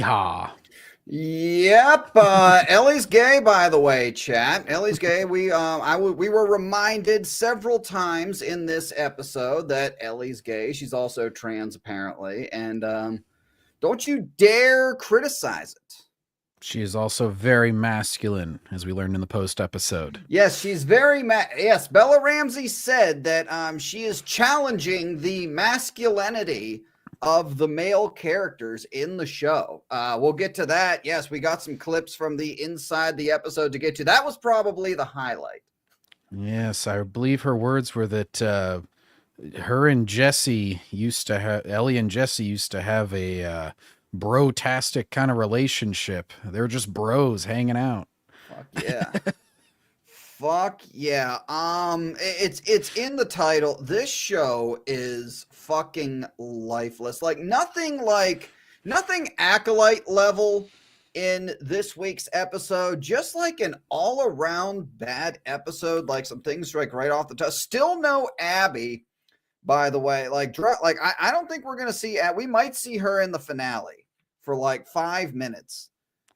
Yeehaw. Yep, Ellie's gay, by the way, chat. Ellie's gay. We were reminded several times in this episode that Ellie's gay. She's also trans, apparently, and don't you dare criticize it. She is also very masculine, as we learned in the post episode. Yes, she's very yes. Bella Ramsey said that she is challenging the masculinity of the male characters in the show. We'll get to that. Yes, we got some clips from the inside the episode to get to. That was probably the highlight. Yes, I believe her words were that her and Jesse used to have, Ellie and Jesse used to have a bro-tastic kind of relationship. They were just bros hanging out. Fuck yeah. Fuck yeah. It's in the title. This show is fucking lifeless. Like nothing Acolyte level in this week's episode. Just like an all-around bad episode. Like some things like right off the top. Still no Abby, by the way. I don't think we're gonna see. We might see her in the finale for like 5 minutes.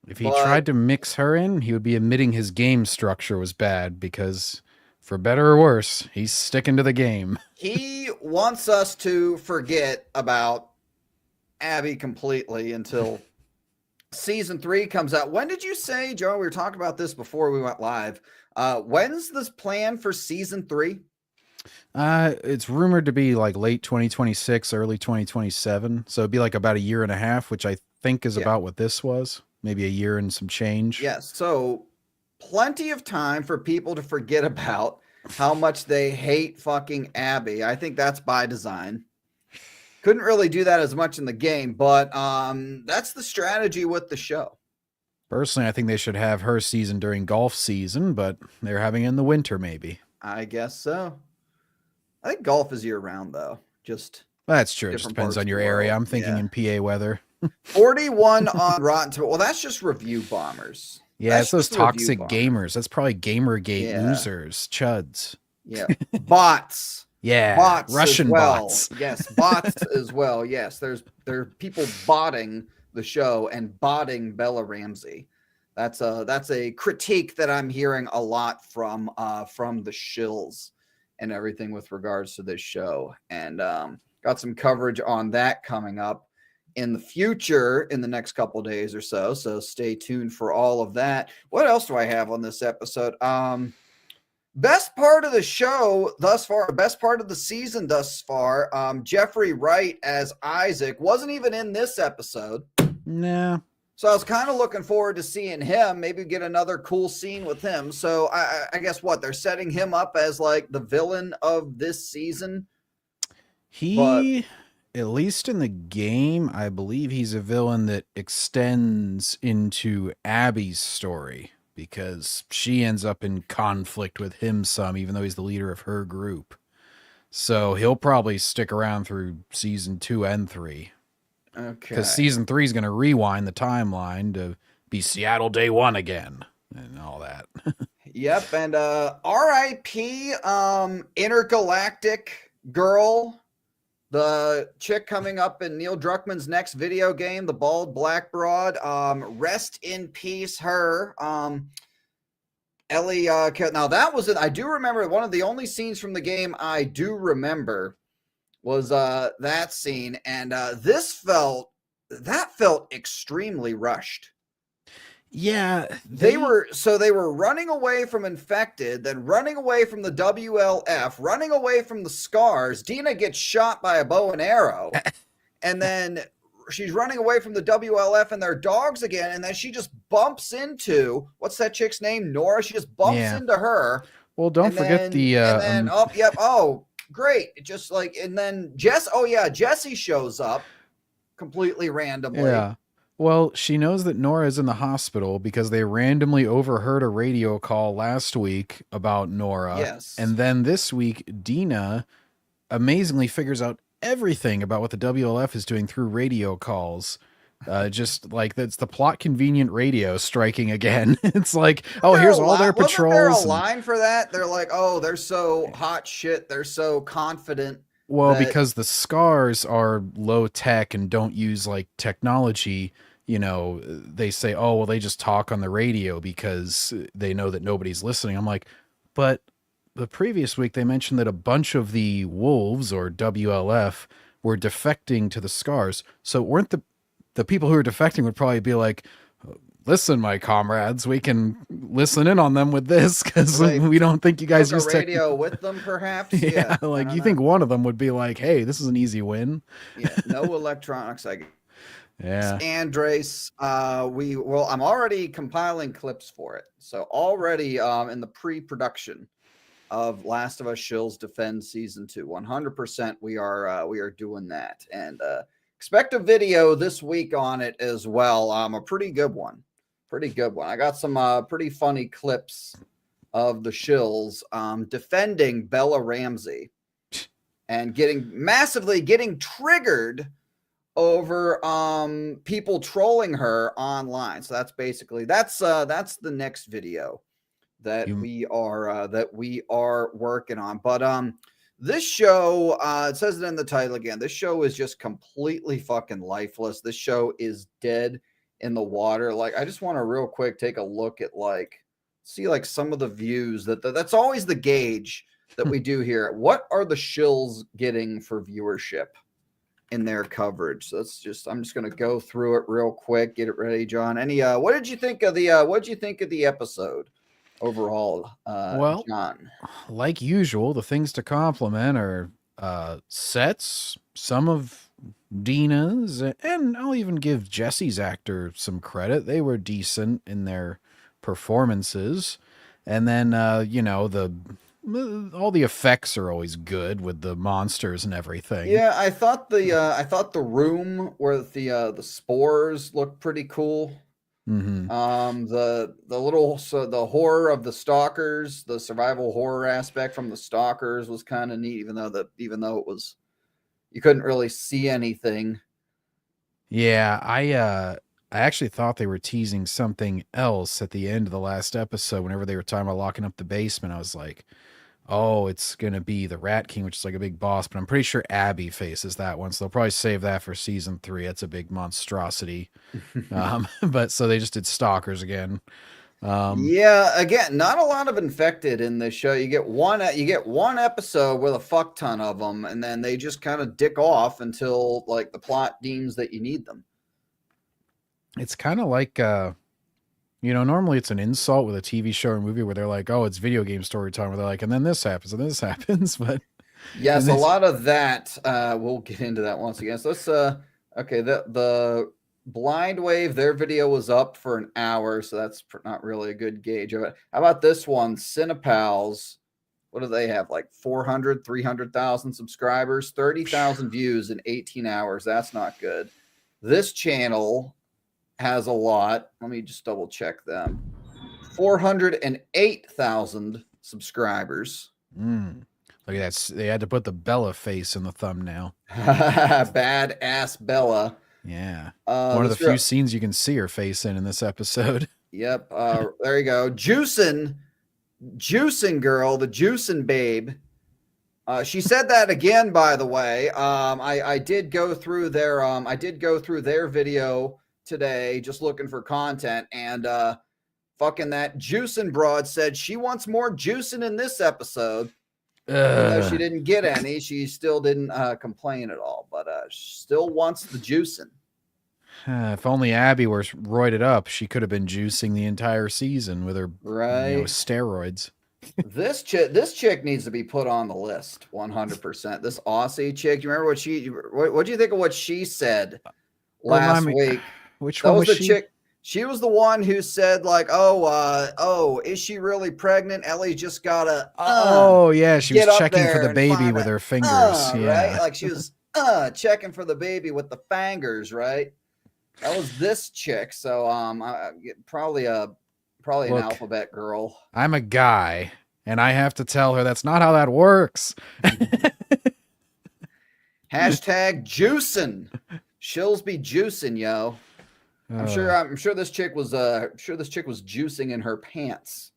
If he tried to mix her in, he would be admitting his game structure was bad because, for better or worse, he's sticking to the game. He wants us to forget about Abby completely until season 3 comes out. When did you say, Joe? We were talking about this before we went live. When's this plan for season 3? It's rumored to be like late 2026, early 2027. So it'd be like about a year and a half, which I think is about what this was. Maybe a year and some change. Yes. So plenty of time for people to forget about how much they hate fucking Abby. I think that's by design. Couldn't really do that as much in the game, but that's the strategy with the show. Personally, I think they should have her season during golf season, but they're having it in the winter maybe. I guess so. I think golf is year-round, though. That's true. It just depends on your area. I'm thinking in PA weather. 41 on Rotten Tomatoes. Well, that's just review bombers. Yeah, it's those toxic gamers. That's probably Gamergate losers, chuds. Yeah, bots. Yeah, bots Russian bots. Yes, bots as well. Yes, there are people botting the show and botting Bella Ramsey. That's a critique that I'm hearing a lot from the shills and everything with regards to this show, and got some coverage on that coming up in the future in the next couple days or so. So stay tuned for all of that. What else do I have on this episode? Best part of the show thus far, best part of the season thus far. Jeffrey Wright as Isaac wasn't even in this episode. Nah. So I was kind of looking forward to seeing him, maybe get another cool scene with him. So I guess what they're setting him up as like the villain of this season. At least in the game, I believe he's a villain that extends into Abby's story because she ends up in conflict with him some, even though he's the leader of her group. So he'll probably stick around through season 2 and 3. Okay. Because season 3 is going to rewind the timeline to be Seattle Day 1 again and all that. Yep. And R.I.P. Intergalactic Girl. The chick coming up in Neil Druckmann's next video game, the bald black broad. Rest in peace, her. Ellie. Now that was it. I do remember one of the only scenes from the game I do remember was that scene, and this felt extremely rushed. Yeah, they were running away from infected, then running away from the WLF, running away from the scars. Dina gets shot by a bow and arrow, and then she's running away from the WLF and their dogs again, and then she just bumps into what's that chick's name? Nora. She just bumps into her. Well, don't forget great. Just like, and then Jesse shows up completely randomly. Yeah. Well, she knows that Nora is in the hospital because they randomly overheard a radio call last week about Nora. Yes. And then this week, Dina amazingly figures out everything about what the WLF is doing through radio calls. Just like that's the plot convenient radio striking again. It's like, here's all their patrols. Wasn't there a line for that? They're like, they're so hot shit. They're so confident. Well, because the scars are low tech and don't use like technology. they say, oh, well, they just talk on the radio because they know that nobody's listening. I'm like, but the previous week they mentioned that a bunch of the wolves, or WLF, were defecting to the scars. So weren't the people who are defecting would probably be like, listen, my comrades, we can listen in on them with this because we don't think you guys use radio with them, perhaps. Yeah, like you think one of them would be like, hey, this is an easy win. Yeah, no electronics, I guess. Yeah. Andres, I'm already compiling clips for it. So already in the pre-production of Last of Us Shills Defend Season 2. 100% we are doing that. And expect a video this week on it as well. A pretty good one. I got some pretty funny clips of the Shills defending Bella Ramsey and getting triggered over people trolling her online. So that's the next video that we are working on. But this show, it says it in the title again, this show is just completely fucking lifeless. This show is dead in the water. Like, I just want to real quick take a look at see some of the views that's always the gauge that we do here. What are the Shills getting for viewership in their coverage? So I'm just going to go through it real quick. Get it ready, John. What did you think of the episode overall, well, John? Like usual, the things to compliment are sets, some of Dina's, and I'll even give Jesse's actor some credit. They were decent in their performances. And then all the effects are always good with the monsters and everything. Yeah, I thought the room where the spores looked pretty cool. Mm-hmm. The horror of the stalkers, the survival horror aspect from the stalkers was kind of neat, even though it was, you couldn't really see anything. Yeah, I actually thought they were teasing something else at the end of the last episode. Whenever they were talking about locking up the basement, I was like, oh, it's going to be the Rat King, which is like a big boss, but I'm pretty sure Abby faces that one. So they'll probably save that for season 3. That's a big monstrosity. But so they just did stalkers again. Yeah, again, not a lot of infected in this show. You get one episode with a fuck ton of them, and then they just kind of dick off until the plot deems that you need them. It's kind of like, normally it's an insult with a TV show or movie where they're like, oh, it's video game story time, where they're like, and then this happens, and this happens. But yes, a lot of that. We'll get into that once again. So let's, okay, the Blind Wave, their video was up for an hour, so that's not really a good gauge of it. How about this one, Cinepals? What do they have? 300,000 subscribers, 30,000 views in 18 hours. That's not good. This channel has a lot. Let me just double check them. 408,000 subscribers. Look at that. They had to put the Bella face in the thumbnail. Badass Bella. Yeah. One of the few scenes you can see her face in this episode. Yep. There you go. Juicing girl, the juicing babe. She said that again, by the way. I did go through their video today, just looking for content, and fucking that juicing broad said she wants more juicing in this episode. Though she didn't get any, she still didn't complain at all, but still wants the juicing. If only Abby were roided up, she could have been juicing the entire season with her steroids. This chick needs to be put on the list 100%. This Aussie chick, you remember what do you think of what she said last week? Which one was the she? Chick. She was the one who said is she really pregnant? Ellie just gotta. She was checking for the baby with her fingers. Right, like she was checking for the baby with the fingers. Right, that was this chick. So probably an alphabet girl. I'm a guy, and I have to tell her that's not how that works. Hashtag juicing. Shills be juicing, yo. I'm sure this chick was juicing in her pants.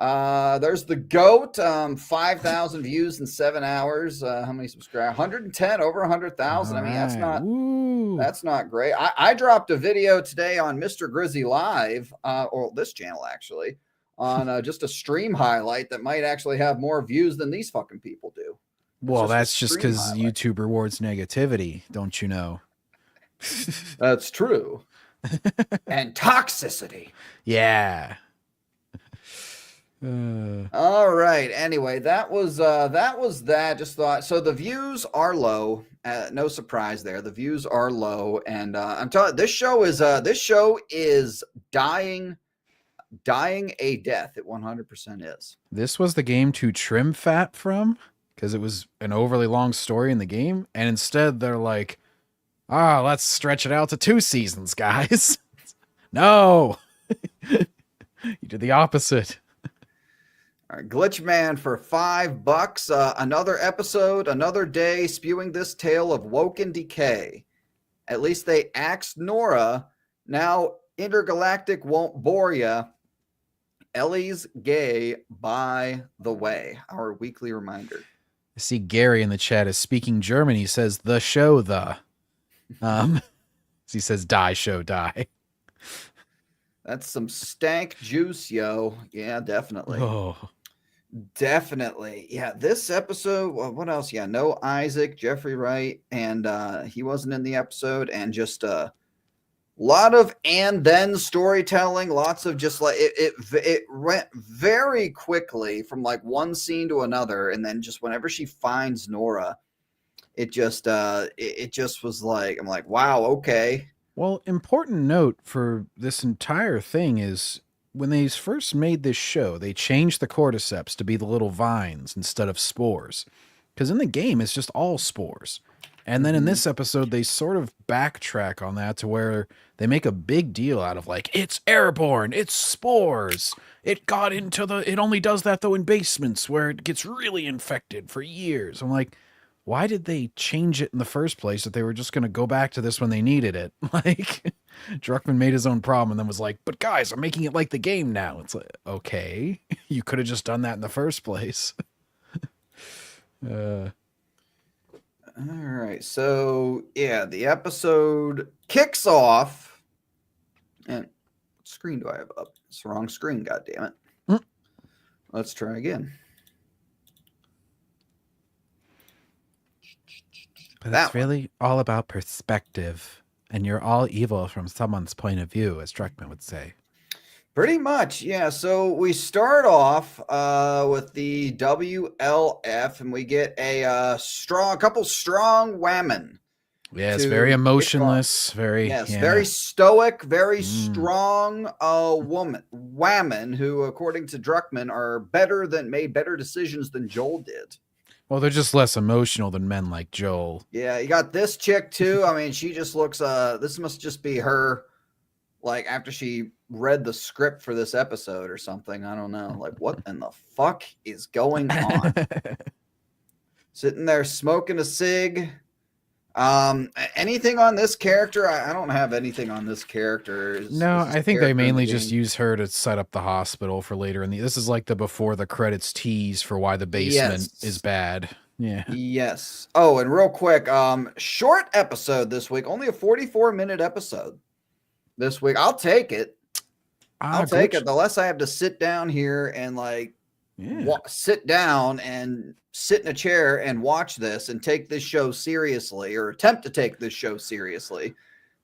There's the GOAT, 5,000 views in 7 hours. How many subscribers? 110, over 100,000. I mean, that's not great. I dropped a video today on Mr. Grizzy Live, or this channel actually, on just a stream highlight that might actually have more views than these fucking people do. Well, that's just because YouTube rewards negativity, don't you know? That's true. And toxicity. Yeah. All right. Anyway, that was that. Just thought so. The views are low. No surprise there. The views are low, and I'm telling this show is dying a death. It 100% is. This was the game to trim fat from because it was an overly long story in the game, and instead they're like, let's stretch it out to 2 seasons, guys. No, you did the opposite. All right, Glitch Man for $5. Another episode, another day, spewing this tale of woken decay. At least they axed Nora. Now Intergalactic won't bore ya. Ellie's gay, by the way. Our weekly reminder. I see Gary in the chat is speaking German. He says the show the. He says die show die. That's some stank juice, yo. Yeah, definitely. Oh. Definitely. Yeah, this episode, what else? Yeah, no Isaac, Jeffrey Wright, and he wasn't in the episode, and just a lot of and then storytelling, lots of just like it went very quickly from like one scene to another, and then just whenever she finds Nora, it just was like, I'm like, wow, okay. Well, important note for this entire thing is when they first made this show, they changed the cordyceps to be the little vines instead of spores. Because in the game, it's just all spores. And then in this episode, they sort of backtrack on that to where they make a big deal out of like, it's airborne, it's spores. It only does that though in basements where it gets really infected for years. I'm like, why did they change it in the first place if they were just going to go back to this when they needed it? Like, Druckmann made his own problem and then was like, but guys, I'm making it like the game now. It's like, okay, you could have just done that in the first place. All right. So, yeah, the episode kicks off. And what screen do I have up? It's the wrong screen, goddammit. Let's try again. But it's really all about perspective, and you're all evil from someone's point of view, as Druckmann would say. Pretty much, yeah. So we start off with the WLF, and we get a couple strong women. Yes, very emotionless, very stoic, very strong women who, according to Druckmann, are made better decisions than Joel did. Well, they're just less emotional than men like Joel. Yeah, you got this chick too. I mean, she just looks this must just be her, like, after she read the script for this episode or something. I don't know. Like, what in the fuck is going on? Sitting there smoking a cig. Anything on this character? I don't have anything on this character. No, I think they mainly just use her to set up the hospital for later in this is like the before the credits tease for why the basement is bad. Yeah. Yes. Oh, and real quick, short episode this week, only a 44-minute episode this week. I'll take it. I'll take it. The less I have to sit down here and sit down and sit in a chair and watch this and take this show seriously, or attempt to take this show seriously,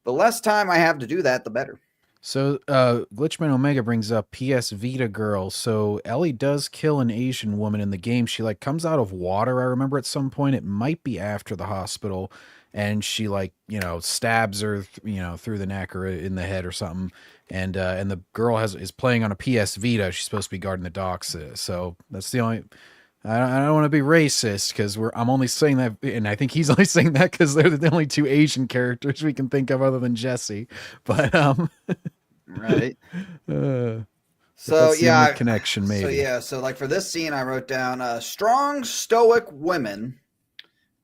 the less time I have to do that, the better. So Glitchman Omega brings up PS Vita girl. So Ellie does kill an Asian woman in the game. She like comes out of water. I remember at some point, it might be after the hospital, and she like, stabs her, through the neck or in the head or something. And the girl is playing on a PS Vita. She's supposed to be guarding the docks. So that's the only. I don't want to be racist because I'm only saying that, and I think he's only saying that because they're the only 2 Asian characters we can think of other than Jesse. But right. So yeah, connection maybe. So like for this scene, I wrote down strong stoic women.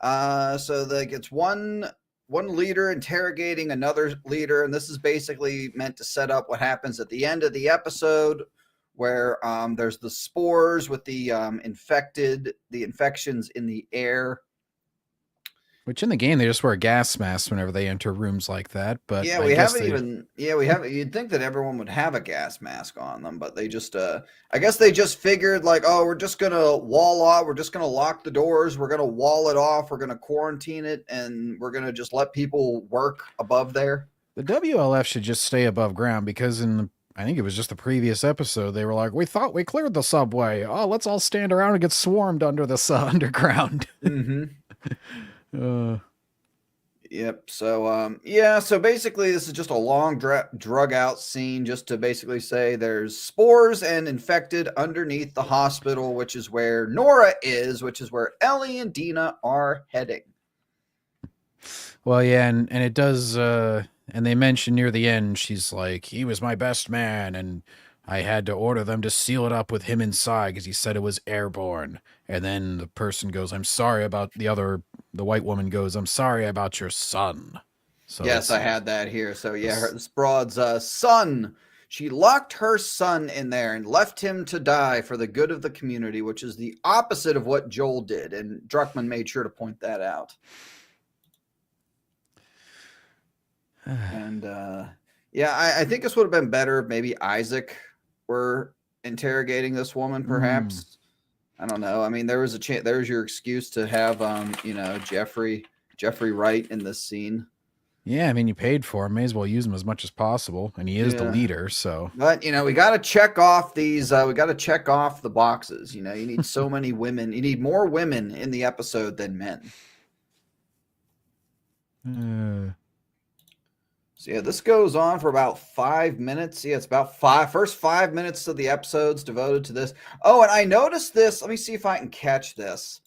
So like it's one leader interrogating another leader, and this is basically meant to set up what happens at the end of the episode where there's the spores with the infections in the air. Which in the game they just wear gas masks whenever they enter rooms like that. But Yeah, I we guess haven't they even. Yeah, we haven't. You'd think that everyone would have a gas mask on them, but they just. I guess they just figured like, oh, we're just gonna wall off. We're just gonna lock the doors. We're gonna wall it off. We're gonna quarantine it, and we're gonna just let people work above there. the WLF should just stay above ground because I think it was just the previous episode they were like, we thought we cleared the subway. Oh, let's all stand around and get swarmed under the underground. Mm-hmm. uh, Yep. So, yeah. So basically, this is just a long drug out scene, just to basically say there's spores and infected underneath the hospital, which is where Nora is, which is where Ellie and Dina are heading. well, yeah, and it does. And they mention near the end, she's like, he was my best man, and I had to order them to seal it up with him inside because he said it was airborne. And then the person goes, I'm sorry about the white woman goes, I'm sorry about your son. So yes, I had that here. So yeah, this broad's son. She locked her son in there and left him to die for the good of the community, which is the opposite of what Joel did. And Druckmann made sure to point that out. And yeah, I think this would have been better if maybe Isaac were interrogating this woman, perhaps. I don't know. I mean, there was a chance. There's your excuse to have, Jeffrey Wright in this scene. Yeah, I mean, you paid for him. May as well use him as much as possible, and he is the leader. So, but we got to check off these. We got to check off the boxes. You need so many women. You need more women in the episode than men. So yeah, this goes on for about 5 minutes. Yeah, it's about first 5 minutes of the episode's devoted to this. Oh, and I noticed this. Let me see if I can catch this.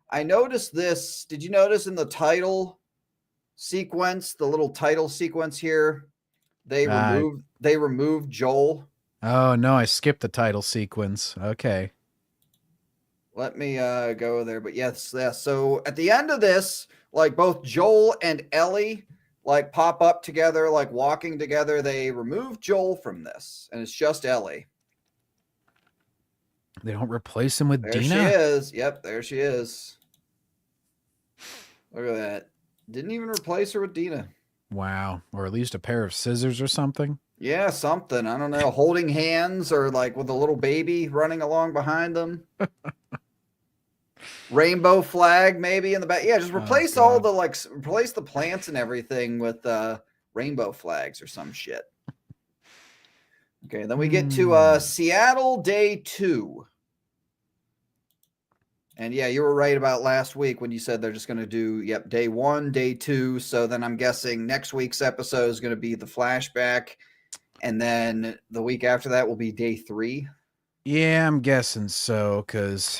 I noticed this. Did you notice in the title sequence, the little title sequence here, they removed Joel? Oh no, I skipped the title sequence. Okay. Let me go there. But yes. So at the end of this, like both Joel and Ellie like pop up together, like walking together. They remove Joel from this, and it's just Ellie. They don't replace him with Dina? There she is. Yep, there she is. Look at that. Didn't even replace her with Dina. Wow. Or at least a pair of scissors or something? Yeah, something. I don't know. Holding hands or like with a little baby running along behind them. Rainbow flag maybe in the back. Yeah, just replace replace the plants and everything with rainbow flags or some shit. Okay, then we get to Seattle day 2. And yeah, you were right about last week when you said they're just going to do, day 1, day 2. So then I'm guessing next week's episode is going to be the flashback. And then the week after that will be day 3. Yeah, I'm guessing so, because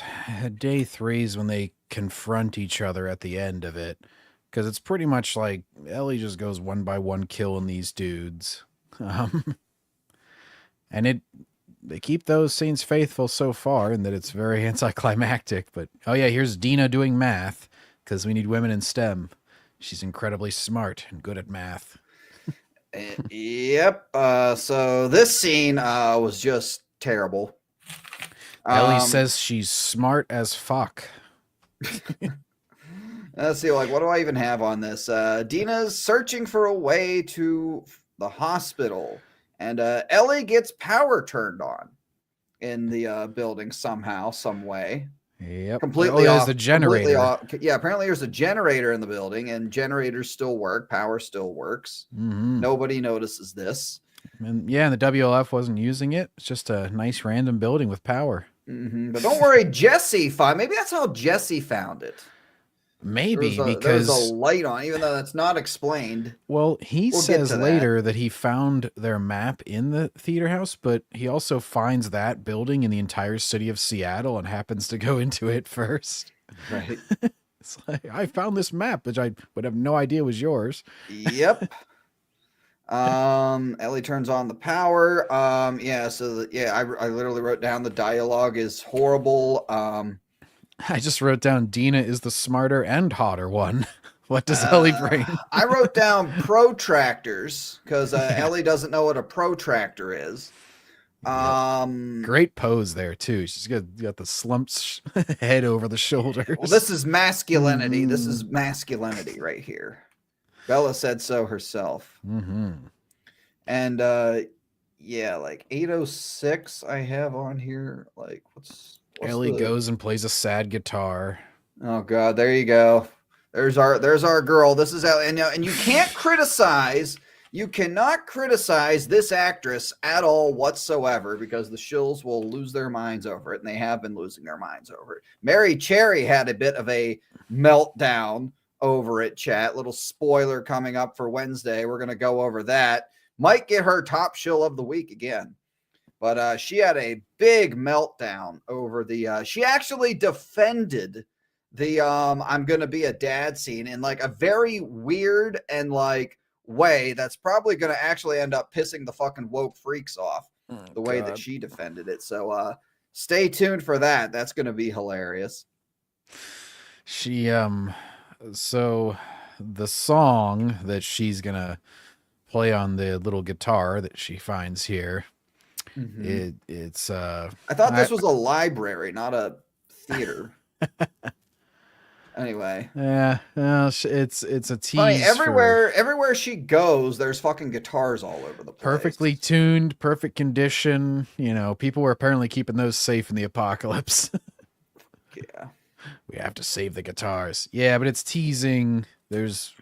day 3 is when they confront each other at the end of it. Because it's pretty much like Ellie just goes one by one killing these dudes. And they keep those scenes faithful so far in that it's very anticlimactic. But, oh yeah, here's Dina doing math, because we need women in STEM. She's incredibly smart and good at math. Yep. So this scene was just terrible. Ellie says she's smart as fuck. Let's see, like, what do I even have on this? Dina's searching for a way to the hospital, and Ellie gets power turned on in the building somehow, some way. Yep. Completely there's off. the generator. Yeah, apparently there's a generator in the building, and generators still work. Power still works. Mm-hmm. Nobody notices this. And yeah, the WLF wasn't using it. It's just a nice random building with power. Mm-hmm. But don't worry, Jesse found. Maybe that's how Jesse found it. Maybe there's a light on, even though that's not explained. Well, he says later that he found their map in the theater house, but he also finds that building in the entire city of Seattle and happens to go into it first. Right. It's like, I found this map, which I would have no idea was yours. Yep. Ellie turns on the power. I literally wrote down the dialogue is horrible. I just wrote down Dina is the smarter and hotter one. What does Ellie bring? I wrote down protractors because Ellie doesn't know what a protractor is. Yep. Great pose there too. She's got the slumped head over the shoulders. Well, this is masculinity. This is masculinity right here. Bella said so herself. And yeah, like 806 I have on here. Like what's Ellie goes and plays a sad guitar. Oh god, there you go. There's our girl. This is Ellie. And you can't criticize. You cannot criticize this actress at all whatsoever because the shills will lose their minds over it, and they have been losing their minds over it. Mary Cherry had a bit of a meltdown over it, chat. Little spoiler coming up for Wednesday. We're going to go over that. Might get her top shill of the week again. But she had a big meltdown over the she actually defended the I'm going to be a dad scene in like a very weird and like way that's probably going to actually end up pissing the fucking woke freaks off the way that she defended it. So stay tuned for that. That's going to be hilarious. She so the song that she's going to play on the little guitar that she finds here, it's I thought this was a library, not a theater. Anyway, yeah, it's a tease. Funny, everywhere she goes, there's fucking guitars all over the place. Perfectly tuned, perfect condition. You know, people were apparently keeping those safe in the apocalypse. Yeah, we have to save the guitars. Yeah, but it's teasing. There's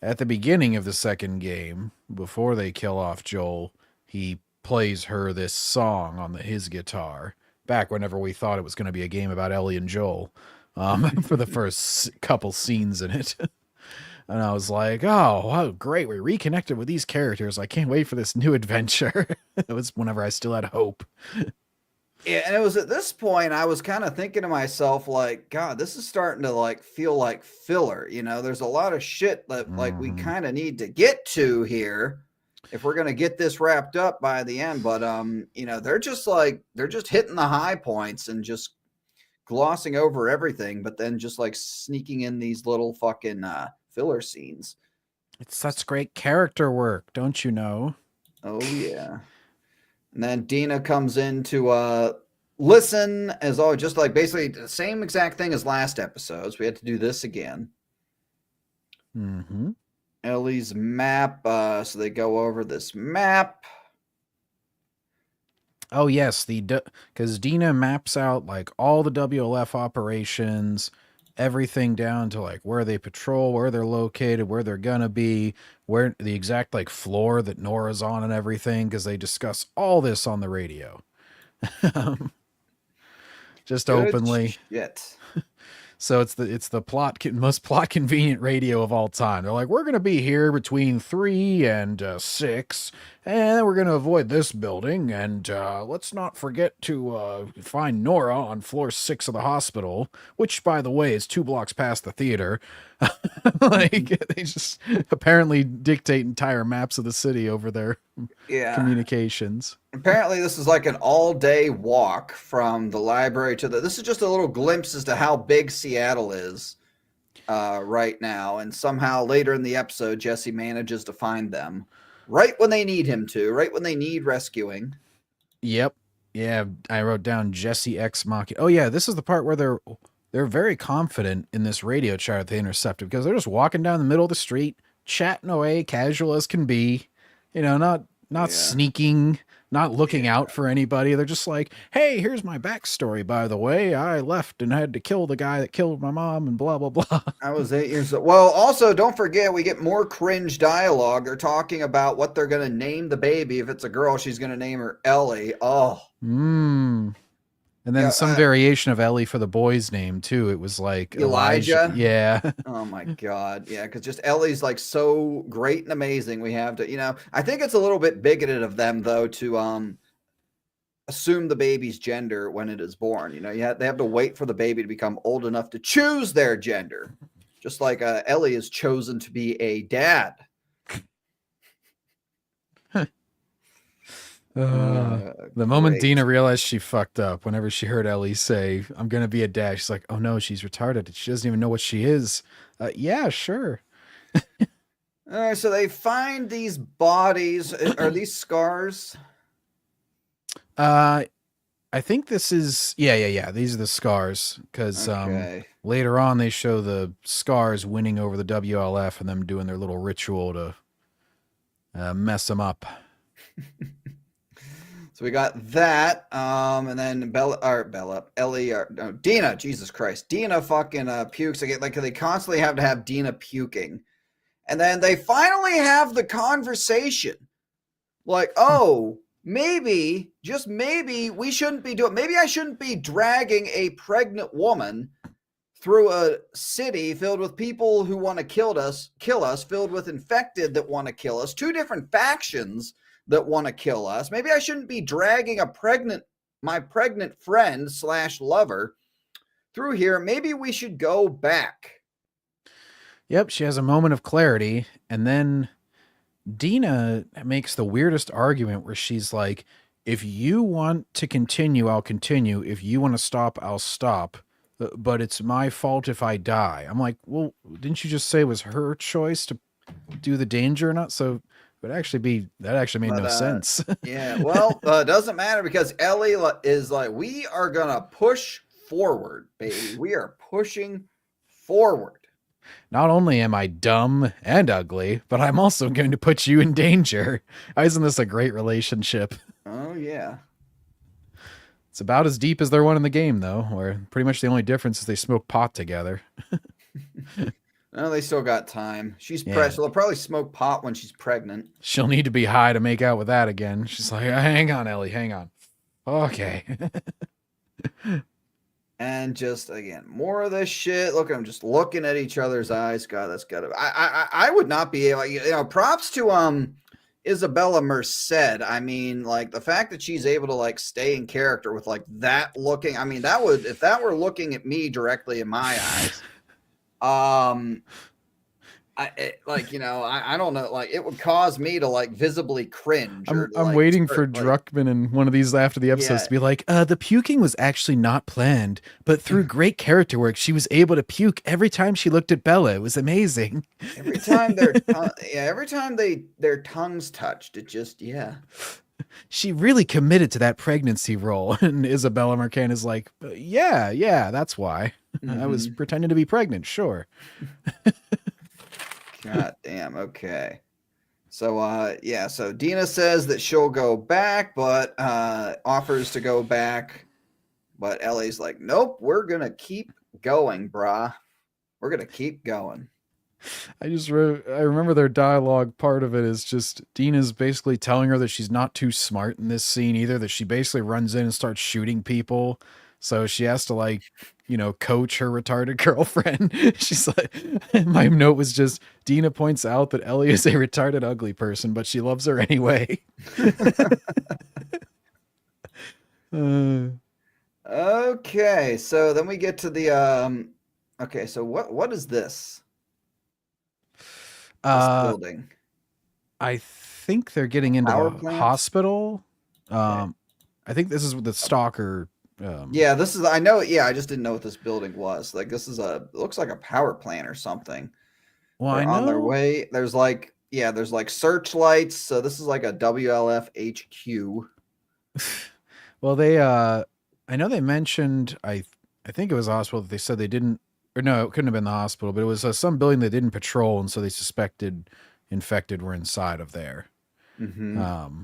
at the beginning of the second game, before they kill off Joel, he plays her this song on his guitar. Back whenever we thought it was going to be a game about Ellie and Joel. For the first couple scenes in it. And I was like, oh, wow, great. We reconnected with these characters. I can't wait for this new adventure. It was whenever I still had hope. Yeah, and it was at this point I was kind of thinking to myself, like, God, this is starting to like feel like filler. You know, there's a lot of shit that like we kind of need to get to here if we're gonna get this wrapped up by the end. But you know, they're just hitting the high points and just glossing over everything, but then just like sneaking in these little fucking filler scenes. It's such great character work, don't you know? Oh yeah. And then Dina comes in to listen as always, just like basically the same exact thing as last episodes. We had to do this again. Ellie's map. So they go over this map. Oh yes, because Dina maps out like all the WLF operations, everything down to like where they patrol, where they're located, where they're gonna be, where the exact like floor that Nora's on and everything, because they discuss all this on the radio. Just Good openly. Shit. So it's the most plot convenient radio of all time. They're like, we're going to be here between 3 and 6, and then we're going to avoid this building, and let's not forget to find Nora on floor 6 of the hospital, which, by the way, is 2 blocks past the theater. Like, they just apparently dictate entire maps of the city over their communications. Apparently this is like an all-day walk from the library to this is just a little glimpse as to how big Seattle is right now. And somehow later in the episode, Jesse manages to find them right when they need him to, right when they need rescuing. Yep. Yeah, I wrote down Jesse X Machina. Oh yeah, this is the part where they're very confident in this radio chart they intercepted, because they're just walking down the middle of the street, chatting away, casual as can be. You know, not sneaking, not looking out for anybody. They're just like, hey, here's my backstory, by the way. I left and had to kill the guy that killed my mom and blah, blah, blah. I was 8 years old. Well, also, don't forget, we get more cringe dialogue. They're talking about what they're going to name the baby. If it's a girl, she's going to name her Ellie. Oh. And then some variation of Ellie for the boy's name, too. It was like Elijah. Yeah. Oh, my God. Yeah, because just Ellie's like so great and amazing. We have to, you know, I think it's a little bit bigoted of them, though, to assume the baby's gender when it is born. You know, they have to wait for the baby to become old enough to choose their gender. Just like Ellie has chosen to be a dad. The moment Dina realized she fucked up, whenever she heard Ellie say, I'm going to be a dad, she's like, oh no, she's retarded. She doesn't even know what she is. Yeah, sure. All right, so they find these bodies. Are these scars? Uh, I think this is yeah. These are the scars because Okay. later on they show the scars winning over the WLF and them doing their little ritual to mess them up. So we got that, and then Ellie, or no, Dina. Jesus Christ, Dina fucking pukes again. Like they constantly have to have Dina puking, and then they finally have the conversation. Like, oh, maybe, just maybe, we shouldn't be doing. Maybe I shouldn't be dragging a pregnant woman through a city filled with people who want to kill us, filled with infected that want to kill us, two different factions that want to kill us. Maybe I shouldn't be dragging my pregnant friend / lover through here. Maybe we should go back. Yep, she has a moment of clarity, and then Dina makes the weirdest argument where she's like, if you want to continue, I'll continue. If you want to stop, I'll stop. But it's my fault if I die. I'm like, well, didn't you just say it was her choice to do the danger or not? So it actually that actually made no sense. Yeah, well, it doesn't matter because Ellie is like, we are going to push forward, baby. We are pushing forward. Not only am I dumb and ugly, but I'm also going to put you in danger. Isn't this a great relationship? Oh, yeah. It's about as deep as their one in the game, though, where pretty much the only difference is they smoke pot together. No, they still got time. She's pressed. They'll probably smoke pot when she's pregnant. She'll need to be high to make out with that again. She's like, hang on, Ellie, hang on. Okay. And just again, more of this shit. Look at them just looking at each other's eyes. God, that's gotta. I would not be able. Props to Isabella Merced. I mean, like the fact that she's able to like stay in character with like that looking. I mean, that would, if that were looking at me directly in my eyes. I don't know, like it would cause me to like visibly cringe. I'm waiting for Druckmann in one of these after the episodes to be like, the puking was actually not planned, but through great character work, she was able to puke every time she looked at Bella. It was amazing. Every time every time their tongues touched, it just She really committed to that pregnancy role. And Isabella Mercan is like, yeah, that's why. I was pretending to be pregnant, sure. God damn. Okay. So, so Dina says that she'll go back, but offers to go back. But Ellie's like, nope, we're going to keep going, brah. We're going to keep going. I remember their dialogue. Part of it is just Dina's basically telling her that she's not too smart in this scene either, that she basically runs in and starts shooting people. So she has to like, coach her retarded girlfriend. She's like, my note was just, Dina points out that Ellie is a retarded ugly person, but she loves her anyway. Okay. So then we get to the, okay. So what is this? This building. I think they're getting into a hospital. Okay. I think this is the stalker. This is, I know. Yeah. I just didn't know what this building was. Like, this is it looks like a power plant or something. Well, they're on their way. There's like searchlights. So this is like a WLF HQ. Well, I know they mentioned, I think it was a hospital that they said they didn't, or no, it couldn't have been the hospital, but it was some building they didn't patrol, and so they suspected infected were inside of there.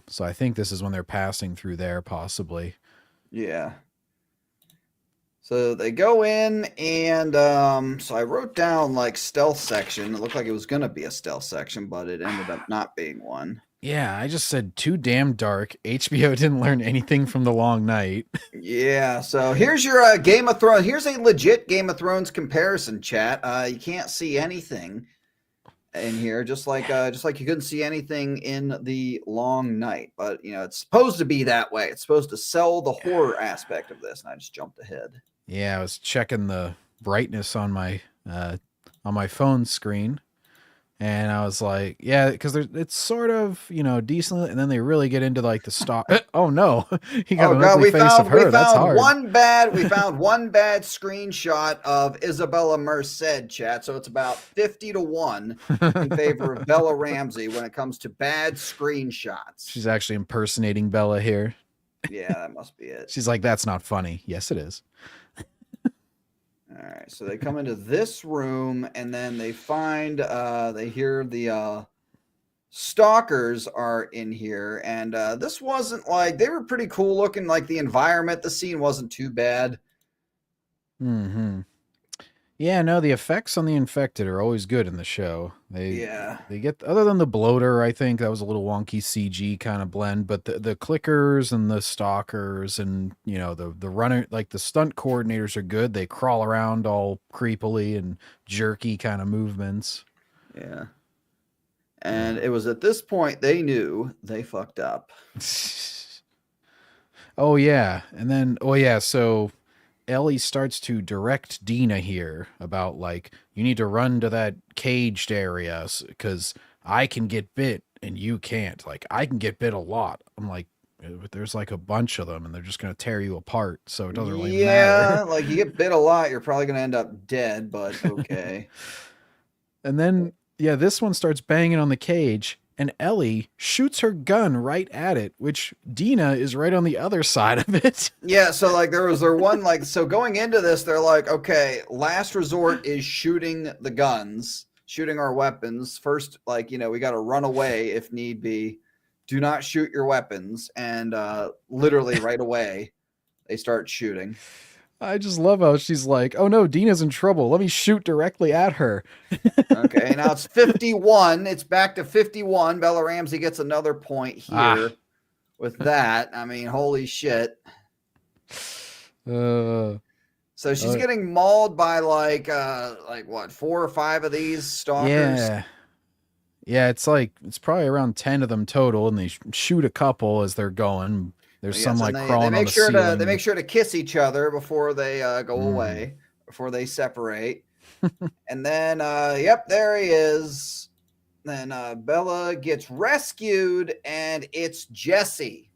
So I think this is when they're passing through there, possibly. Yeah. So they go in, and so I wrote down like stealth section. It looked like it was going to be a stealth section, but it ended up not being one. Yeah, I just said too damn dark. HBO didn't learn anything from The Long Night. Yeah, so here's your Game of Thrones. Here's a legit Game of Thrones comparison, chat. You can't see anything in here, just like you couldn't see anything in The Long Night. But it's supposed to be that way. It's supposed to sell the horror aspect of this, and I just jumped ahead. Yeah, I was checking the brightness on my phone screen. And I was like, yeah, because it's sort of, decent. And then they really get into like the stock. Oh, no. He got an ugly face of her. That's hard. We found one bad screenshot of Isabella Merced, chat. So it's about 50-1 in favor of Bella Ramsey when it comes to bad screenshots. She's actually impersonating Bella here. Yeah, that must be it. She's like, that's not funny. Yes, it is. All right, so they come into this room and then they find they hear the stalkers are in here, and this wasn't like they were pretty cool looking. Like the environment, the scene wasn't too bad. Hmm. Yeah, no, the effects on the infected are always good in the show. Yeah, They get, other than the bloater, I think that was a little wonky CG kind of blend, but the clickers and the stalkers and the runner, like the stunt coordinators are good. They crawl around all creepily and jerky kind of movements. yeah. And it was at this point they knew they fucked up. Oh yeah, and then so Ellie starts to direct Dina here about like, you need to run to that caged area because I can get bit and you can't. Like, I can get bit a lot. I'm like, there's like a bunch of them and they're just gonna tear you apart, so it doesn't really matter. Yeah, like you get bit a lot, you're probably gonna end up dead, but okay. And then this one starts banging on the cage, and Ellie shoots her gun right at it, which Dina is right on the other side of it. Yeah, so like there was their one like so going into this, they're like, okay, last resort is shooting the guns, shooting our weapons. First, like, we got to run away if need be. Do not shoot your weapons. And literally right away, they start shooting. I just love how she's like, oh no, Dina's in trouble. Let me shoot directly at her. Okay, now it's 51. It's back to 51. Bella Ramsey gets another point here with that. I mean, holy shit. So she's getting mauled by like what, 4 or 5 of these stalkers? Yeah, it's probably around 10 of them total, and they shoot a couple as they're going. There's some like crawling on the ceiling. They make sure to kiss each other before they go away, before they separate. And then, yep, there he is. Then Bella gets rescued, and it's Jesse.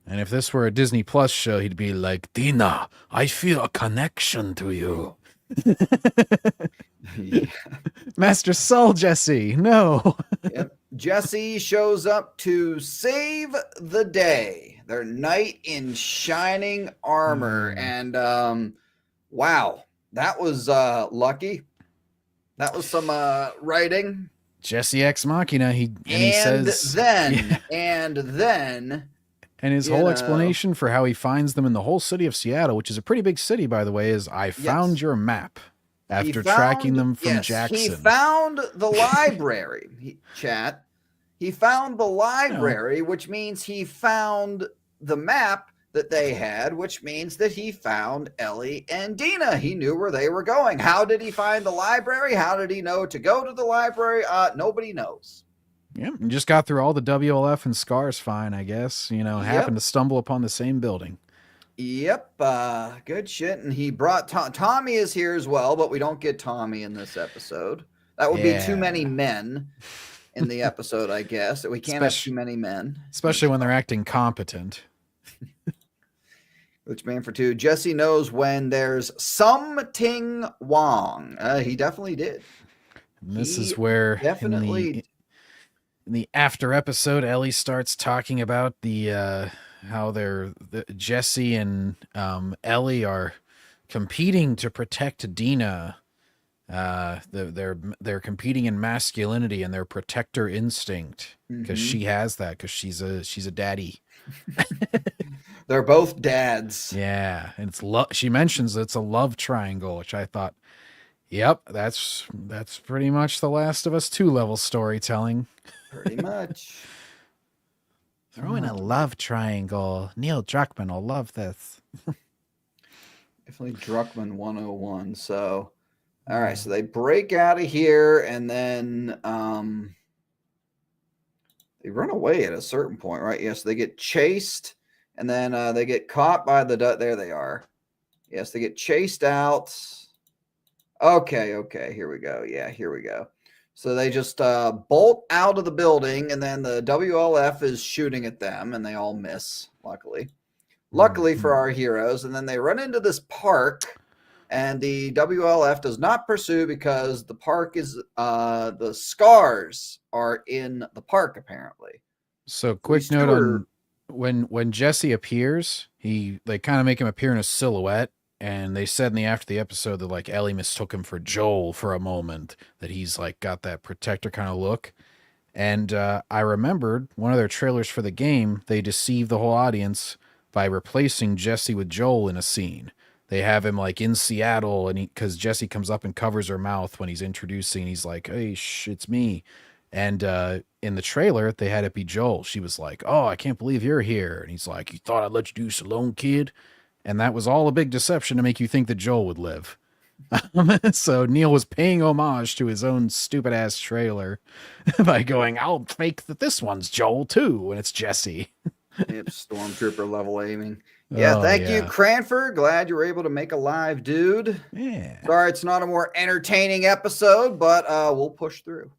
And if this were a Disney Plus show, he'd be like, Dina, I feel a connection to you. Yeah. Master Soul Jesse, no. Yep. Jesse shows up to save the day. Their knight in shining armor. And wow, that was lucky. That was some writing. Jesse Ex Machina. He says, and his whole explanation for how he finds them in the whole city of Seattle, which is a pretty big city, by the way, is I found your map after tracking them from Jackson. He found the library, chat. He found the library, which means he found the map that they had, which means that he found Ellie and Dina. He knew where they were going. How did he find the library? How did he know to go to the library? Nobody knows. Yep, and just got through all the WLF and Scars fine, I guess. Happened to stumble upon the same building. Yep, good shit. And he brought Tommy is here as well, but we don't get Tommy in this episode. That would be too many men in the episode, I guess. We can't have too many men. Especially when they're acting competent. Which man for two. Jesse knows when there's something wrong. He definitely did. And this is where definitely in the after episode, Ellie starts talking about the how Jesse and Ellie are competing to protect Dina. They're competing in masculinity and their protector instinct because she has that because she's a daddy. They're both dads. Yeah, and she mentions it's a love triangle, which I thought, yep, that's pretty much the Last of Us 2 level storytelling. Pretty much. Throw in a love triangle. Neil Druckmann will love this. Definitely Druckmann 101. So, all right, so they break out of here, and then they run away at a certain point, right? Yes, they get chased, and then they get caught by there they are. Yes, they get chased out. Okay, here we go. Yeah, here we go. So they just bolt out of the building, and then the WLF is shooting at them, and they all miss, luckily. Luckily for our heroes. And then they run into this park, and the WLF does not pursue because the park is the scars are in the park, apparently. So quick note on when Jesse appears, they kind of make him appear in a silhouette, and they said after the episode that like Ellie mistook him for Joel for a moment, that he's like got that protector kind of look. And I remembered one of their trailers for the game, they deceived the whole audience by replacing Jesse with Joel in a scene. They have him like in Seattle, and because Jesse comes up and covers her mouth when he's introducing, he's like, "Hey, it's me." And in the trailer, they had it be Joel. She was like, "Oh, I can't believe you're here." And he's like, "You thought I'd let you do Salone, kid?" And that was all a big deception to make you think that Joel would live. So Neil was paying homage to his own stupid ass trailer by going, "I'll make that this one's Joel too," and it's Jesse. Yep, stormtrooper level aiming. Yeah, Oh thank you, yeah, Cranford. Glad you were able to make a live, dude. yeah. Sorry it's not a more entertaining episode, but we'll push through.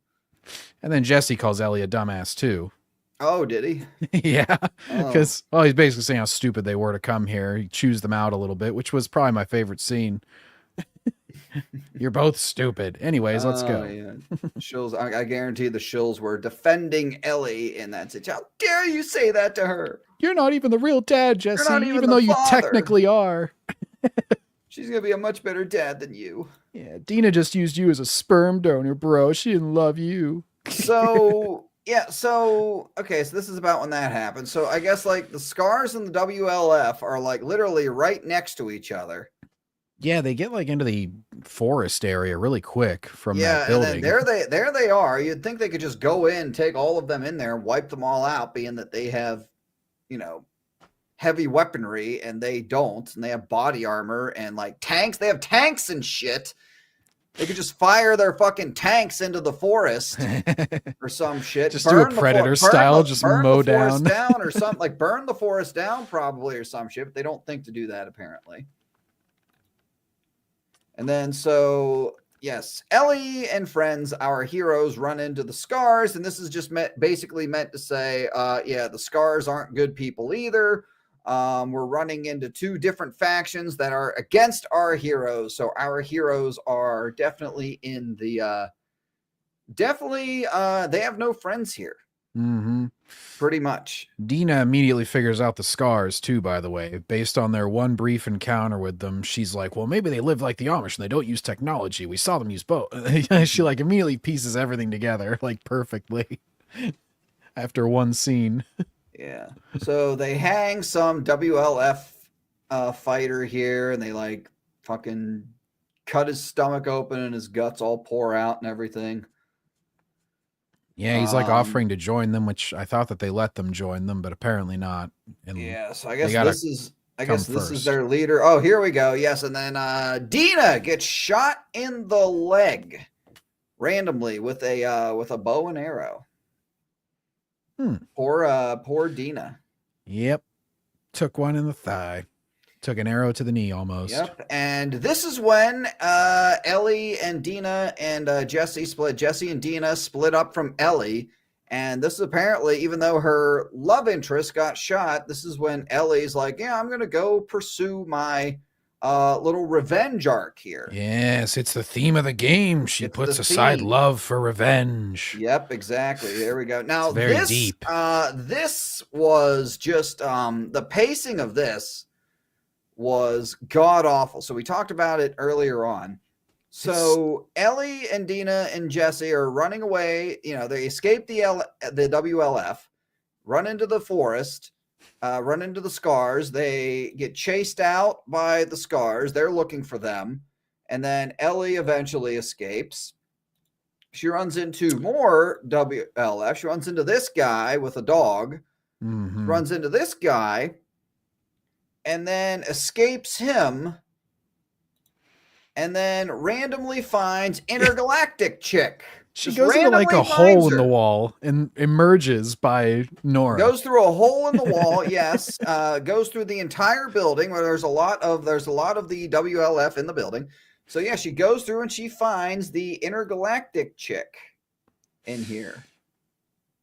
And then Jesse calls Ellie a dumbass too. Oh, did he? Yeah, Oh. because he's basically saying how stupid they were to come here. He chews them out a little bit, which was probably my favorite scene. You're both stupid. Anyways, let's go. Yeah. Shills, I guarantee the shills were defending Ellie in that situation. How dare you say that to her? You're not even the real dad, Jesse, not even even the though you father. technically are. She's going to be a much better dad than you. Yeah, Dina just used you as a sperm donor, bro. She didn't love you. So, yeah, okay, so this is about when that happened. So I guess like the Scars and the WLF are like literally right next to each other. Yeah, they get like into the forest area really quick from that building. And then there they are. You'd think they could just go in, take all of them in there, wipe them all out, being that they have, heavy weaponry, and they don't, and they have body armor and like tanks. They have tanks and shit. They could just fire their fucking tanks into the forest or some shit. Just do a Predator style, just mow down. Or something, like burn the forest down probably or some shit. But they don't think to do that apparently. And then yes, Ellie and friends, our heroes, run into the Scars, and this is just basically meant to say, the Scars aren't good people either. We're running into two different factions that are against our heroes. So our heroes are definitely in the they have no friends here. Mm-hmm. Pretty much. Dina immediately figures out the Scars too, by the way. Based on their one brief encounter with them, she's like, well, maybe they live like the Amish and they don't use technology. We saw them use both. She like immediately pieces everything together like perfectly after one scene. Yeah. So they hang some WLF fighter here, and they like fucking cut his stomach open and his guts all pour out and everything. Yeah, he's like offering to join them, which I thought that they let them join them, but apparently not. And yeah, so I guess this is their leader. Oh, here we go. Yes, and then Dina gets shot in the leg randomly with a bow and arrow. Poor Dina. Yep. Took one in the thigh. Took an arrow to the knee almost. Yep. And this is when Ellie and Dina and Jesse and Dina split up from Ellie. And this is apparently, even though her love interest got shot, this is when Ellie's like, yeah, I'm going to go pursue my little revenge arc here. Yes, it's the theme of the game. She puts aside love for revenge. Yep, exactly. There we go. Now, it's very deep. This was just the pacing of this was god awful. So we talked about it earlier on. So Ellie and Dina and Jesse are running away. They escape the WLF, run into the forest, run into the Scars. They get chased out by the Scars. They're looking for them. And then Ellie eventually escapes. She runs into more WLF. She runs into this guy with a dog. Mm-hmm. Runs into this guy. And then escapes him, and then randomly finds intergalactic chick. She goes into like a hole in the wall and emerges by Nora. Goes through a hole in the wall, yes. Goes through the entire building where there's a lot of the WLF in the building. So yeah, she goes through and she finds the intergalactic chick in here.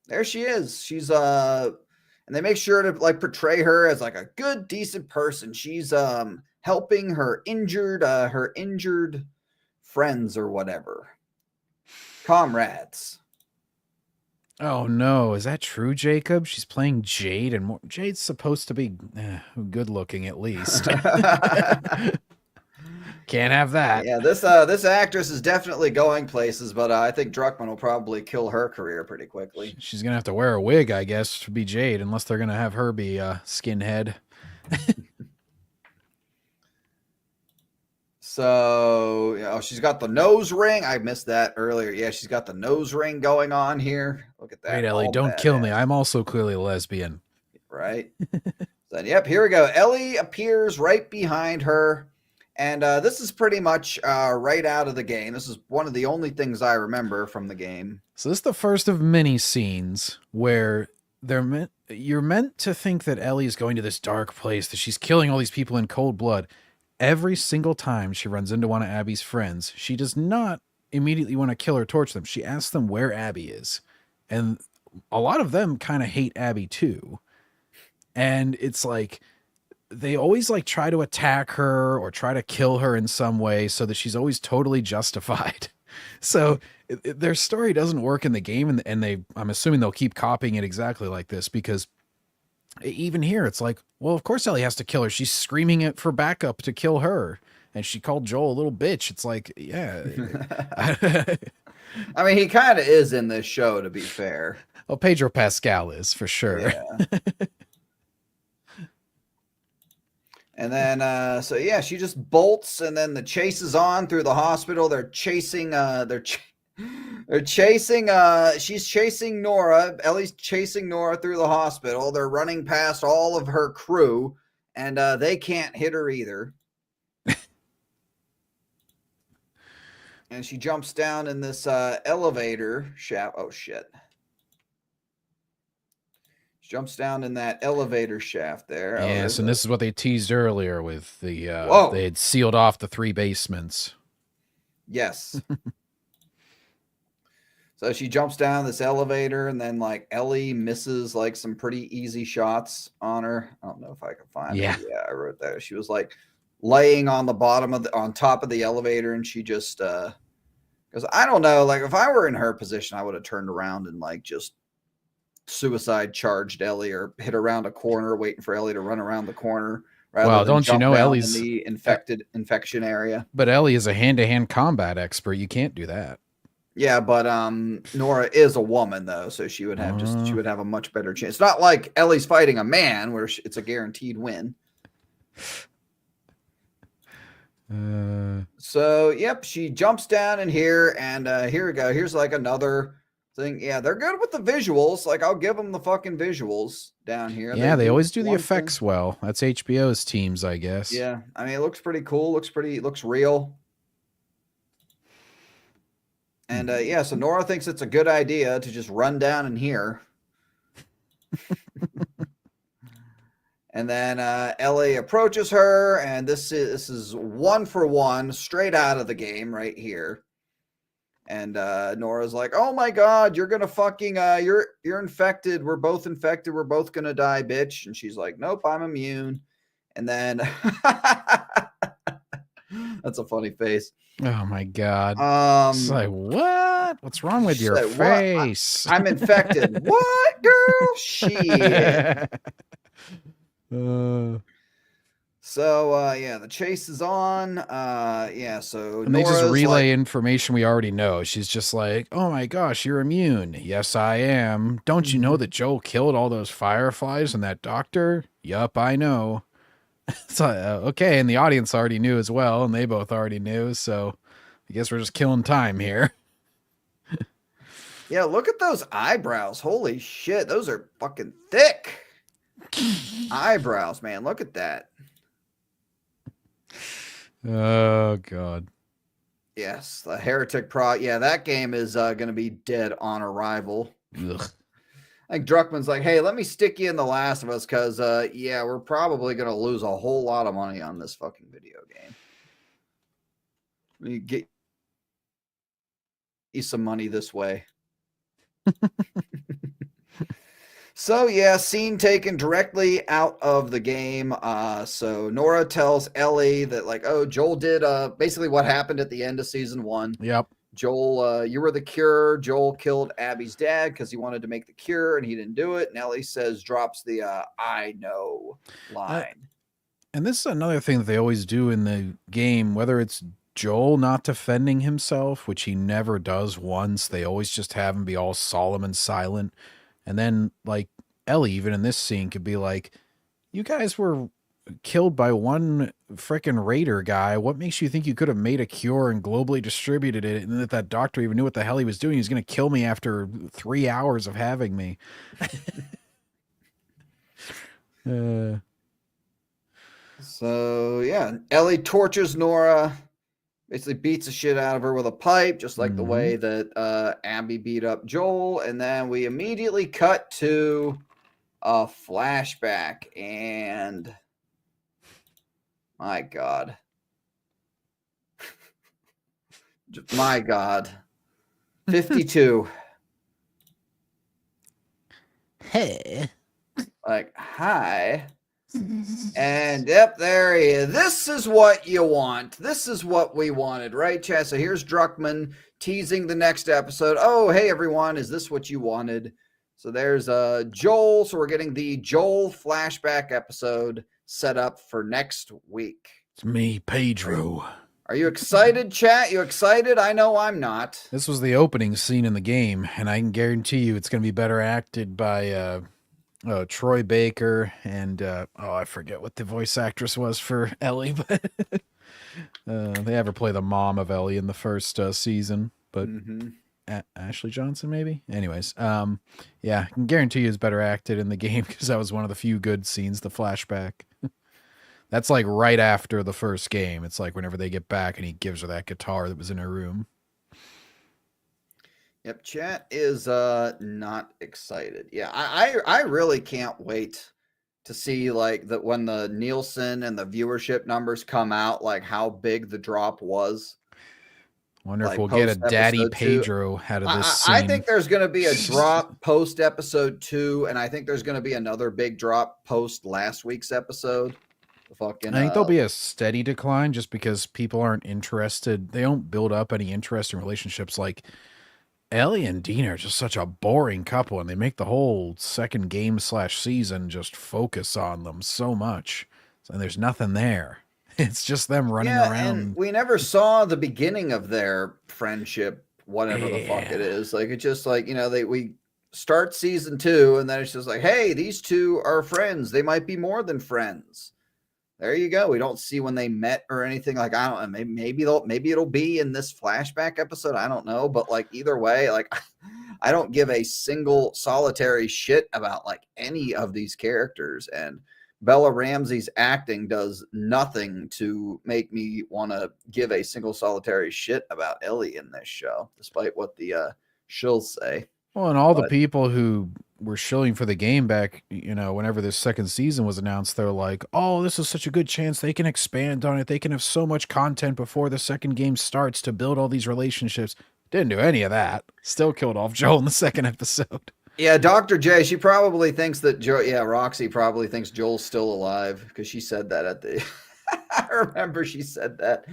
There she is. She's and they make sure to like portray her as like a good, decent person. She's helping her injured friends or whatever. Comrades. Oh no, is that true, Jacob? She's playing Jade, and Jade's supposed to be good looking at least. Can't have that. Yeah, this actress is definitely going places, but I think Druckmann will probably kill her career pretty quickly. She's gonna have to wear a wig, I guess, to be Jade, unless they're gonna have her be skinhead. So, she's got the nose ring. I missed that earlier. Yeah, she's got the nose ring going on here. Look at that. Wait, Ellie, don't kill me. I'm also clearly a lesbian. Right. Then, yep, here we go. Ellie appears right behind her. And this is pretty much right out of the game. This is one of the only things I remember from the game. So this is the first of many scenes where you're meant to think that Ellie's going to this dark place, that she's killing all these people in cold blood. Every single time she runs into one of Abby's friends, she does not immediately want to kill or torture them. She asks them where Abby is. And a lot of them kind of hate Abby too. And it's like, they always like try to attack her or try to kill her in some way so that she's always totally justified. So their story doesn't work in the game, and I'm assuming they'll keep copying it exactly like this, because even here it's like, well, of course Ellie has to kill her. She's screaming it for backup to kill her, and she called Joel a little bitch. It's like, yeah. I mean, he kind of is in this show, to be fair. Well, Pedro Pascal is for sure. Yeah. And then, so yeah, she just bolts, and then the chase is on through the hospital. They're chasing, she's chasing Nora. Ellie's chasing Nora through the hospital. They're running past all of her crew, and they can't hit her either. And she jumps down in this elevator shaft. Oh, shit. Jumps down in that elevator shaft there. Yes, and this is what they teased earlier with the they had sealed off the 3 basements. Yes. So she jumps down this elevator, and then like Ellie misses like some pretty easy shots on her. I don't know if I can find it. Yeah, I wrote that. She was like laying on the bottom of on top of the elevator, and she just because I don't know, like if I were in her position, I would have turned around and like just suicide charged Ellie, or hit around a corner waiting for Ellie to run around the corner. Well, don't you know Ellie's in the infection area? But Ellie is a hand-to-hand combat expert. You can't do that. Yeah, but Nora is a woman though, so she would have she would have a much better chance. It's not like Ellie's fighting a man where it's a guaranteed win. So yep, she jumps down in here, and here we go. Here's like another thing. Yeah, they're good with the visuals. Like, I'll give them the fucking visuals down here. Yeah, they always do the effects well. That's HBO's teams, I guess. Yeah, I mean, it looks pretty cool. Looks real. And yeah, so Nora thinks it's a good idea to just run down in here. And then Ellie approaches her, and this is 1-for-1 straight out of the game right here. And Nora's like, "Oh my God, you're gonna fucking you're infected. We're both infected. We're both gonna die, bitch." And she's like, "Nope, I'm immune." And then that's a funny face. Oh my God. It's like, what? What's wrong with your face? I'm infected. What, girl? Shit. So yeah, the chase is on. Yeah, so and they just relay information we already know. She's just like, "Oh my gosh, you're immune." "Yes, I am." "Don't you know that Joel killed all those fireflies and that doctor?" "Yup, I know." So okay, and the audience already knew as well, and they both already knew. So I guess we're just killing time here. Yeah, look at those eyebrows. Holy shit, those are fucking thick eyebrows, man. Look at that. Oh God. Yes, the Heretic Pro. Yeah, that game is going to be dead on arrival. Ugh. I think Druckmann's like, "Hey, let me stick you in The Last of Us, because yeah, we're probably going to lose a whole lot of money on this fucking video game. Let me get you some money this way." So yeah, scene taken directly out of the game. So Nora tells Ellie that like, "Oh, Joel did basically what happened at the end of season 1. Yep. Joel, you were the cure. Joel killed Abby's dad because he wanted to make the cure and he didn't do it. And Ellie drops the I know line. And this is another thing that they always do in the game, whether it's Joel not defending himself, which he never does once. They always just have him be all solemn and silent. And then, like, Ellie, even in this scene, could be like, you guys were killed by one frickin' raider guy. What makes you think you could have made a cure and globally distributed it, and that doctor even knew what the hell he was doing? He's going to kill me after 3 hours of having me. So, yeah, Ellie tortures Nora, basically beats the shit out of her with a pipe, just like the way that Abby beat up Joel. And then we immediately cut to a flashback. And my God. My God. 52. Hey. Like, hi. And yep, there he is. This is what you want. This is what we wanted, right, Chad? So here's Druckmann teasing the next episode. Oh, hey, everyone. Is this what you wanted? So there's Joel. So we're getting the Joel flashback episode set up for next week. It's me, Pedro. Are you excited, chat? You excited? I know I'm not. This was the opening scene in the game, and I can guarantee you it's going to be better acted by Troy Baker and I forget what the voice actress was for Ellie, but they have her play the mom of Ellie in the first season, but Ashley Johnson maybe. Anyways, yeah, I can guarantee you it's better acted in the game because that was one of the few good scenes. The flashback. That's like right after the first game. It's like whenever they get back and he gives her that guitar that was in her room. Yep, chat is not excited. Yeah, I really can't wait to see like that when the Nielsen and the viewership numbers come out, like how big the drop was. Wonder if we'll get a Daddy Pedro out of this scene. I think there's going to be a drop post episode 2, and I think there's going to be another big drop post last week's episode. I think there'll be a steady decline just because people aren't interested. They don't build up any interesting relationships. Like Ellie and Dina are just such a boring couple, and they make the whole second game / season just focus on them so much. And there's nothing there. It's just them running around. And we never saw the beginning of their friendship, whatever the fuck it is. Like, it's just like, you know, we start season 2, and then it's just like, hey, these two are friends. They might be more than friends. There you go. We don't see when they met or anything. Like, I don't know. Maybe it'll be in this flashback episode. I don't know. But like either way, like I don't give a single solitary shit about like any of these characters. And Bella Ramsey's acting does nothing to make me want to give a single solitary shit about Ellie in this show, despite what the shills say. Well, and all the people who were shilling for the game back, you know, whenever this second season was announced, they're like, oh, this is such a good chance they can expand on it. They can have so much content before the second game starts to build all these relationships. Didn't do any of that. Still killed off Joel in the second episode. Yeah, Dr. J, she probably thinks that Roxy probably thinks Joel's still alive because she said that at the I remember she said that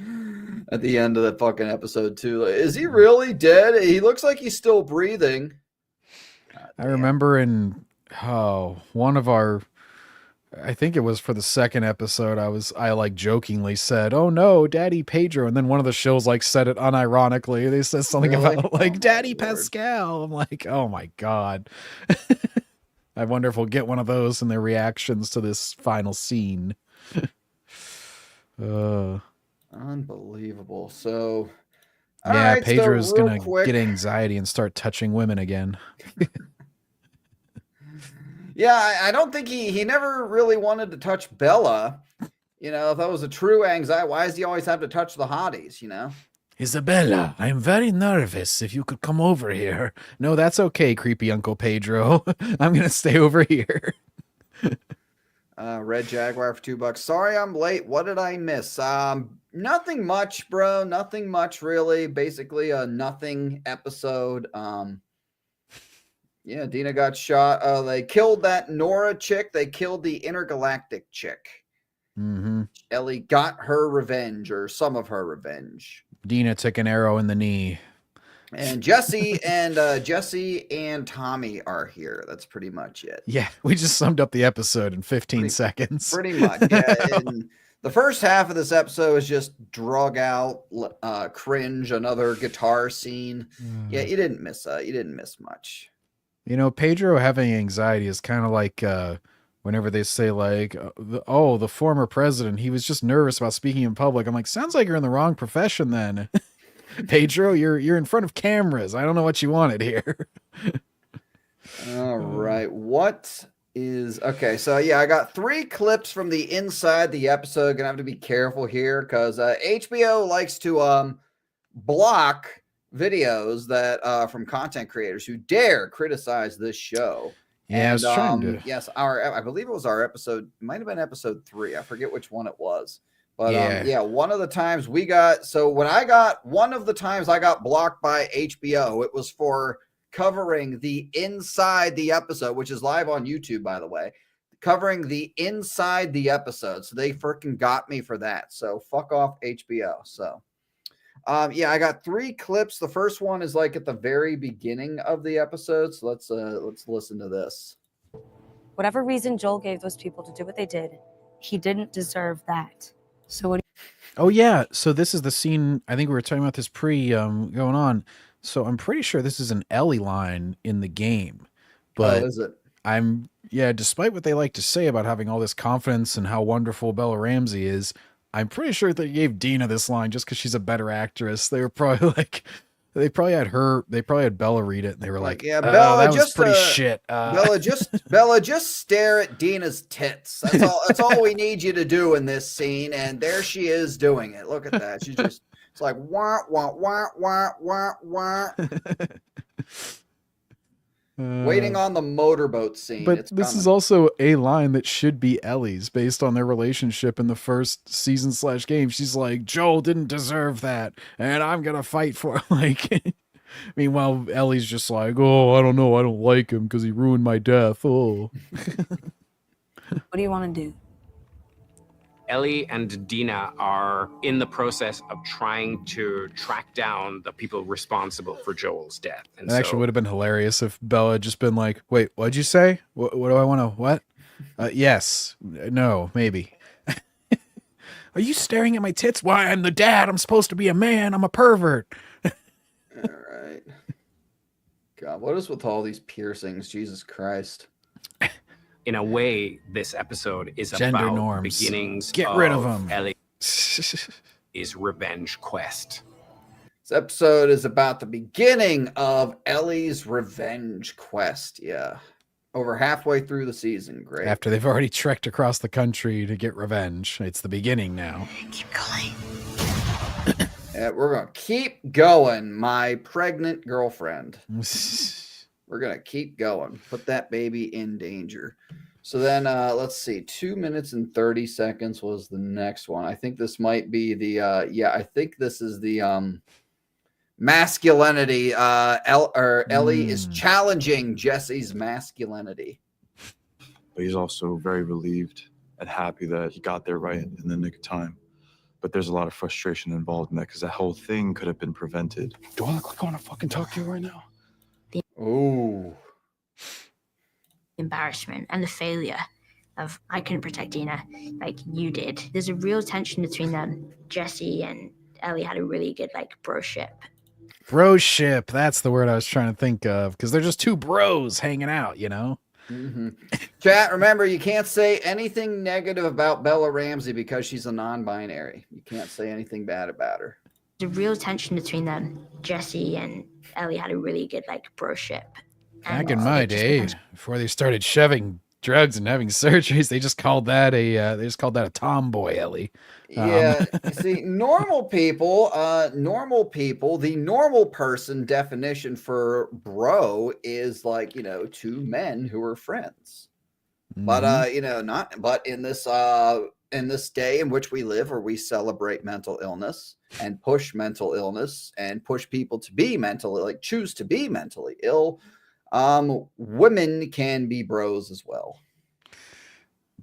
at the end of the fucking episode too. Like, is he really dead? He looks like he's still breathing. I remember in one of our, I think it was for the second episode, I like jokingly said, oh no, Daddy Pedro, and then one of the shows like said it unironically. They said something about like Daddy Pascal. I'm like, oh my God. I wonder if we'll get one of those in their reactions to this final scene. Unbelievable. So yeah, right, Pedro's so gonna get anxiety and start touching women again. Yeah, I don't think he never really wanted to touch Bella. You know, if that was a true anxiety, why does he always have to touch the hotties, you know? Isabella, I'm very nervous. If you could come over here. No, that's okay, creepy Uncle Pedro. I'm going to stay over here. Red Jaguar for $2. Sorry I'm late. What did I miss? Nothing much, bro. Nothing much, really. Basically a nothing episode. Yeah, Dina got shot. They killed that Nora chick. They killed the intergalactic chick. Ellie got her revenge, or some of her revenge. Dina took an arrow in the knee. And Jesse and Tommy are here. That's pretty much it. Yeah, we just summed up the episode in 15 seconds. Pretty much. Yeah. And the first half of this episode is just drug out, cringe, another guitar scene. Yeah, you didn't miss much. You know, Pedro having anxiety is kind of like whenever they say like, "Oh, the former president, he was just nervous about speaking in public." I'm like, sounds like you're in the wrong profession then. Pedro, you're in front of cameras. I don't know what you wanted here. All right. What is okay? So yeah, I got 3 clips from the inside the episode. Gonna have to be careful here because HBO likes to block videos that from content creators who dare criticize this show. Yeah, and, I was trying to. Yes, I believe it was our episode. It might have been episode 3. I forget which one it was. But Yeah. one of the times we got, so when I got, one of the times I got blocked by HBO, it was for covering the inside the episode, which is live on YouTube, by the way, covering the inside the episode. So they freaking got me for that. So fuck off HBO. So yeah, I got 3 clips. The first one is like at the very beginning of the episode. So let's listen to this. Whatever reason Joel gave those people to do what they did, he didn't deserve that. So what? Oh yeah, so this is the scene. I think we were talking about this going on. So I'm pretty sure this is an Ellie line in the game. But is it? Despite what they like to say about having all this confidence and how wonderful Bella Ramsey is, I'm pretty sure they gave Dina this line just because she's a better actress. They were probably like, they probably had Bella read it, and they were like, "Yeah, Bella, that was pretty shit." Bella, just stare at Dina's tits. That's all we need you to do in this scene. And there she is doing it. Look at that. She's just, it's like wah wah wah wah wah wah. Waiting on the motorboat scene. But this is also a line that should be Ellie's based on their relationship in the first season / game. She's like, Joel didn't deserve that, and I'm gonna fight for it. Like, meanwhile, Ellie's just like, oh, I don't know, I don't like him because he ruined my death. Oh. What do you want to do? Ellie and Dina are in the process of trying to track down the people responsible for Joel's death. And it actually would have been hilarious if Bella had just been like, wait, what'd you say? What do I want to, what? Yes. No, maybe. Are you staring at my tits? Why, I'm the dad. I'm supposed to be a man. I'm a pervert. All right. God, what is with all these piercings? Jesus Christ. In a way, this episode is Gender about norms. Beginnings. Get rid of them. Ellie's revenge quest. This episode is about the beginning of Ellie's revenge quest. Yeah. Over halfway through the season. Great. After they've already trekked across the country to get revenge. It's the beginning now. Keep going. Yeah, we're going to keep going, my pregnant girlfriend. We're going to keep going. Put that baby in danger. So then let's see. 2 minutes and 30 seconds was the next one. I think this might be the, I think this is the masculinity. Ellie is challenging Jesse's masculinity. But he's also very relieved and happy that he got there right in the nick of time. But there's a lot of frustration involved in that because that whole thing could have been prevented. Do I look like I want to fucking talk to you right now? Oh. Embarrassment and the failure of I couldn't protect Dina like you did. There's a real tension between them. Jesse and Ellie had a really good broship. Broship, that's the word I was trying to think of, because they're just 2 bros hanging out, you know? Mm-hmm. Chat, remember, you can't say anything negative about Bella Ramsey because she's a non-binary. You can't say anything bad about her. There's a real tension between them. Jesse and Ellie had a really good broship. Back in my day, before they started shoving drugs and having surgeries, they just called that a tomboy, Ellie. Yeah, see, normal people, the normal person definition for bro is 2 men who are friends. But but in this day in which we live, where we celebrate mental illness and push mental illness and push people to be choose to be mentally ill, women can be bros as well.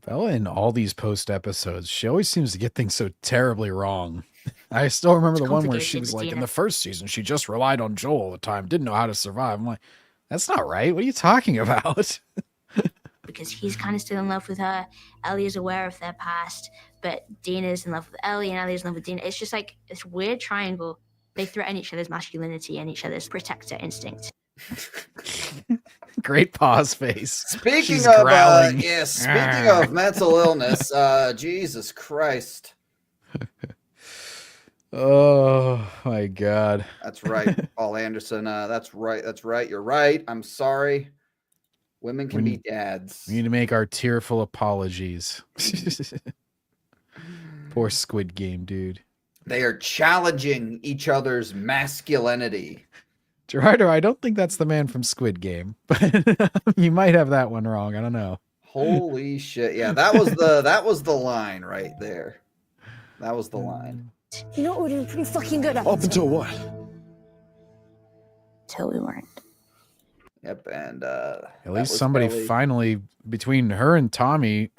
Bella, in all these post episodes, she always seems to get things so terribly wrong. I still remember It's the one where she complicated, was like, in Dina. the first season, she just relied on Joel all the time, didn't know how to survive. I'm like, that's not right. What are you talking about? Because he's kind of still in love with her. Ellie is aware of their past, but Dina's in love with Ellie, and Ellie's in love with Dina. It's just like this weird triangle. They threaten each other's masculinity and each other's protector instinct. Great pause face. Speaking She's of growling. speaking of mental illness, Jesus Christ. Oh my God. That's right, Paul Anderson. That's right. That's right. You're right. I'm sorry. Women can be dads. We need to make our tearful apologies. Poor Squid Game, dude. They are challenging each other's masculinity. Gerardo, I don't think that's the man from Squid Game, but you might have that one wrong. I don't know. Holy shit. Yeah, that was the line right there. That was the line. You know what, we're doing pretty fucking good. Up until what? Till we weren't. Yep, and At least somebody finally, between him and Tommy,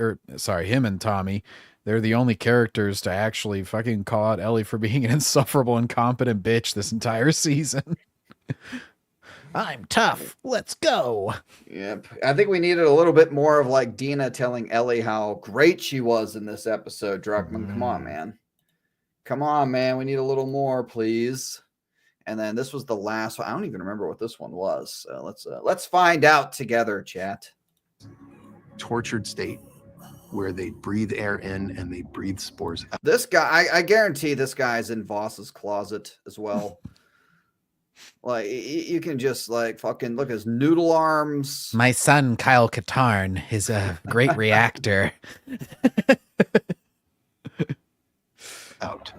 they're the only characters to actually fucking call out Ellie for being an insufferable, incompetent bitch this entire season. I'm tough. Let's go. Yep. I think we needed a little bit more of like Dina telling Ellie how great she was in this episode. Druckmann, come on, man. Come on, man. We need a little more, please. And then this was the last one. I don't even remember what this one was. So let's find out together, chat. Tortured state where they breathe air in and they breathe spores out. This guy, I guarantee this guy's in Voss's closet as well. Like you can just like fucking look at his noodle arms. My son, Kyle Katarn, is a great reactor. Out.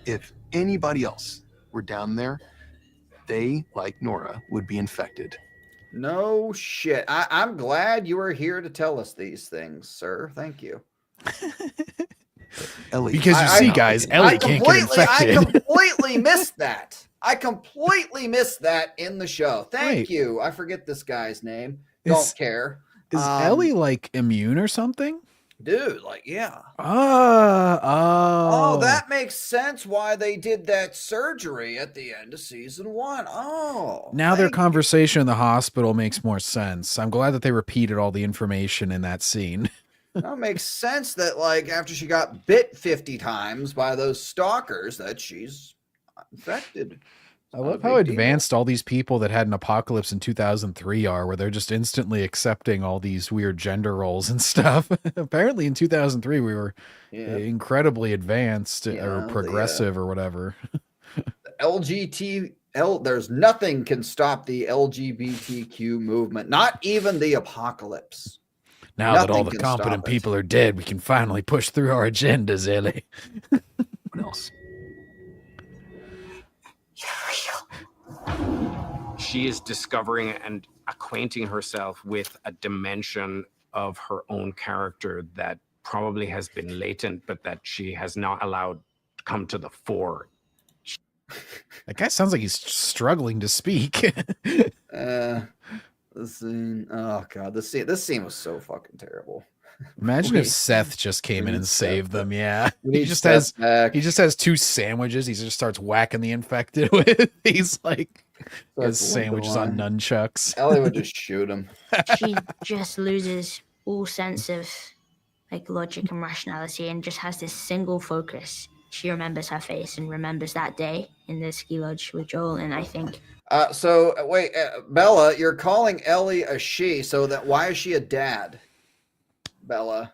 If anybody else were down there, they, like Nora, would be infected. No shit. I'm glad you are here to tell us these things, sir. Thank you. Ellie, Because you see, guys, Ellie can't get infected. I completely missed that. I completely missed that in the show. Thank you. I forget this guy's name. Don't care. Is Ellie like immune or something? Dude, like, yeah. Oh, that makes sense why they did that surgery at the end of season 1. Oh. Now their conversation in the hospital makes more sense. I'm glad that they repeated all the information in that scene. That makes sense that, like, after she got bit 50 times by those stalkers, that she's infected. I love how advanced all these people that had an apocalypse in 2003 are, where they're just instantly accepting all these weird gender roles and stuff. Apparently in 2003, we were incredibly advanced or progressive or whatever. There's nothing can stop the LGBTQ movement, not even the apocalypse. Now that all the competent people are dead, we can finally push through our agendas, Ellie. What else? She is discovering and acquainting herself with a dimension of her own character that probably has been latent, but that she has not allowed to come to the fore. That guy sounds like he's struggling to speak. The scene. Oh god, this scene was so fucking terrible. Imagine if Seth just came in and saved them. Yeah, he just has 2 sandwiches. He just starts whacking the infected with. He's like his sandwiches on nunchucks. Ellie would just shoot him. She just loses all sense of like logic and rationality and just has this single focus. She remembers her face and remembers that day in the ski lodge with Joel, and I think. So wait, Bella, you're calling Ellie a she. So that why is she a dad? Bella.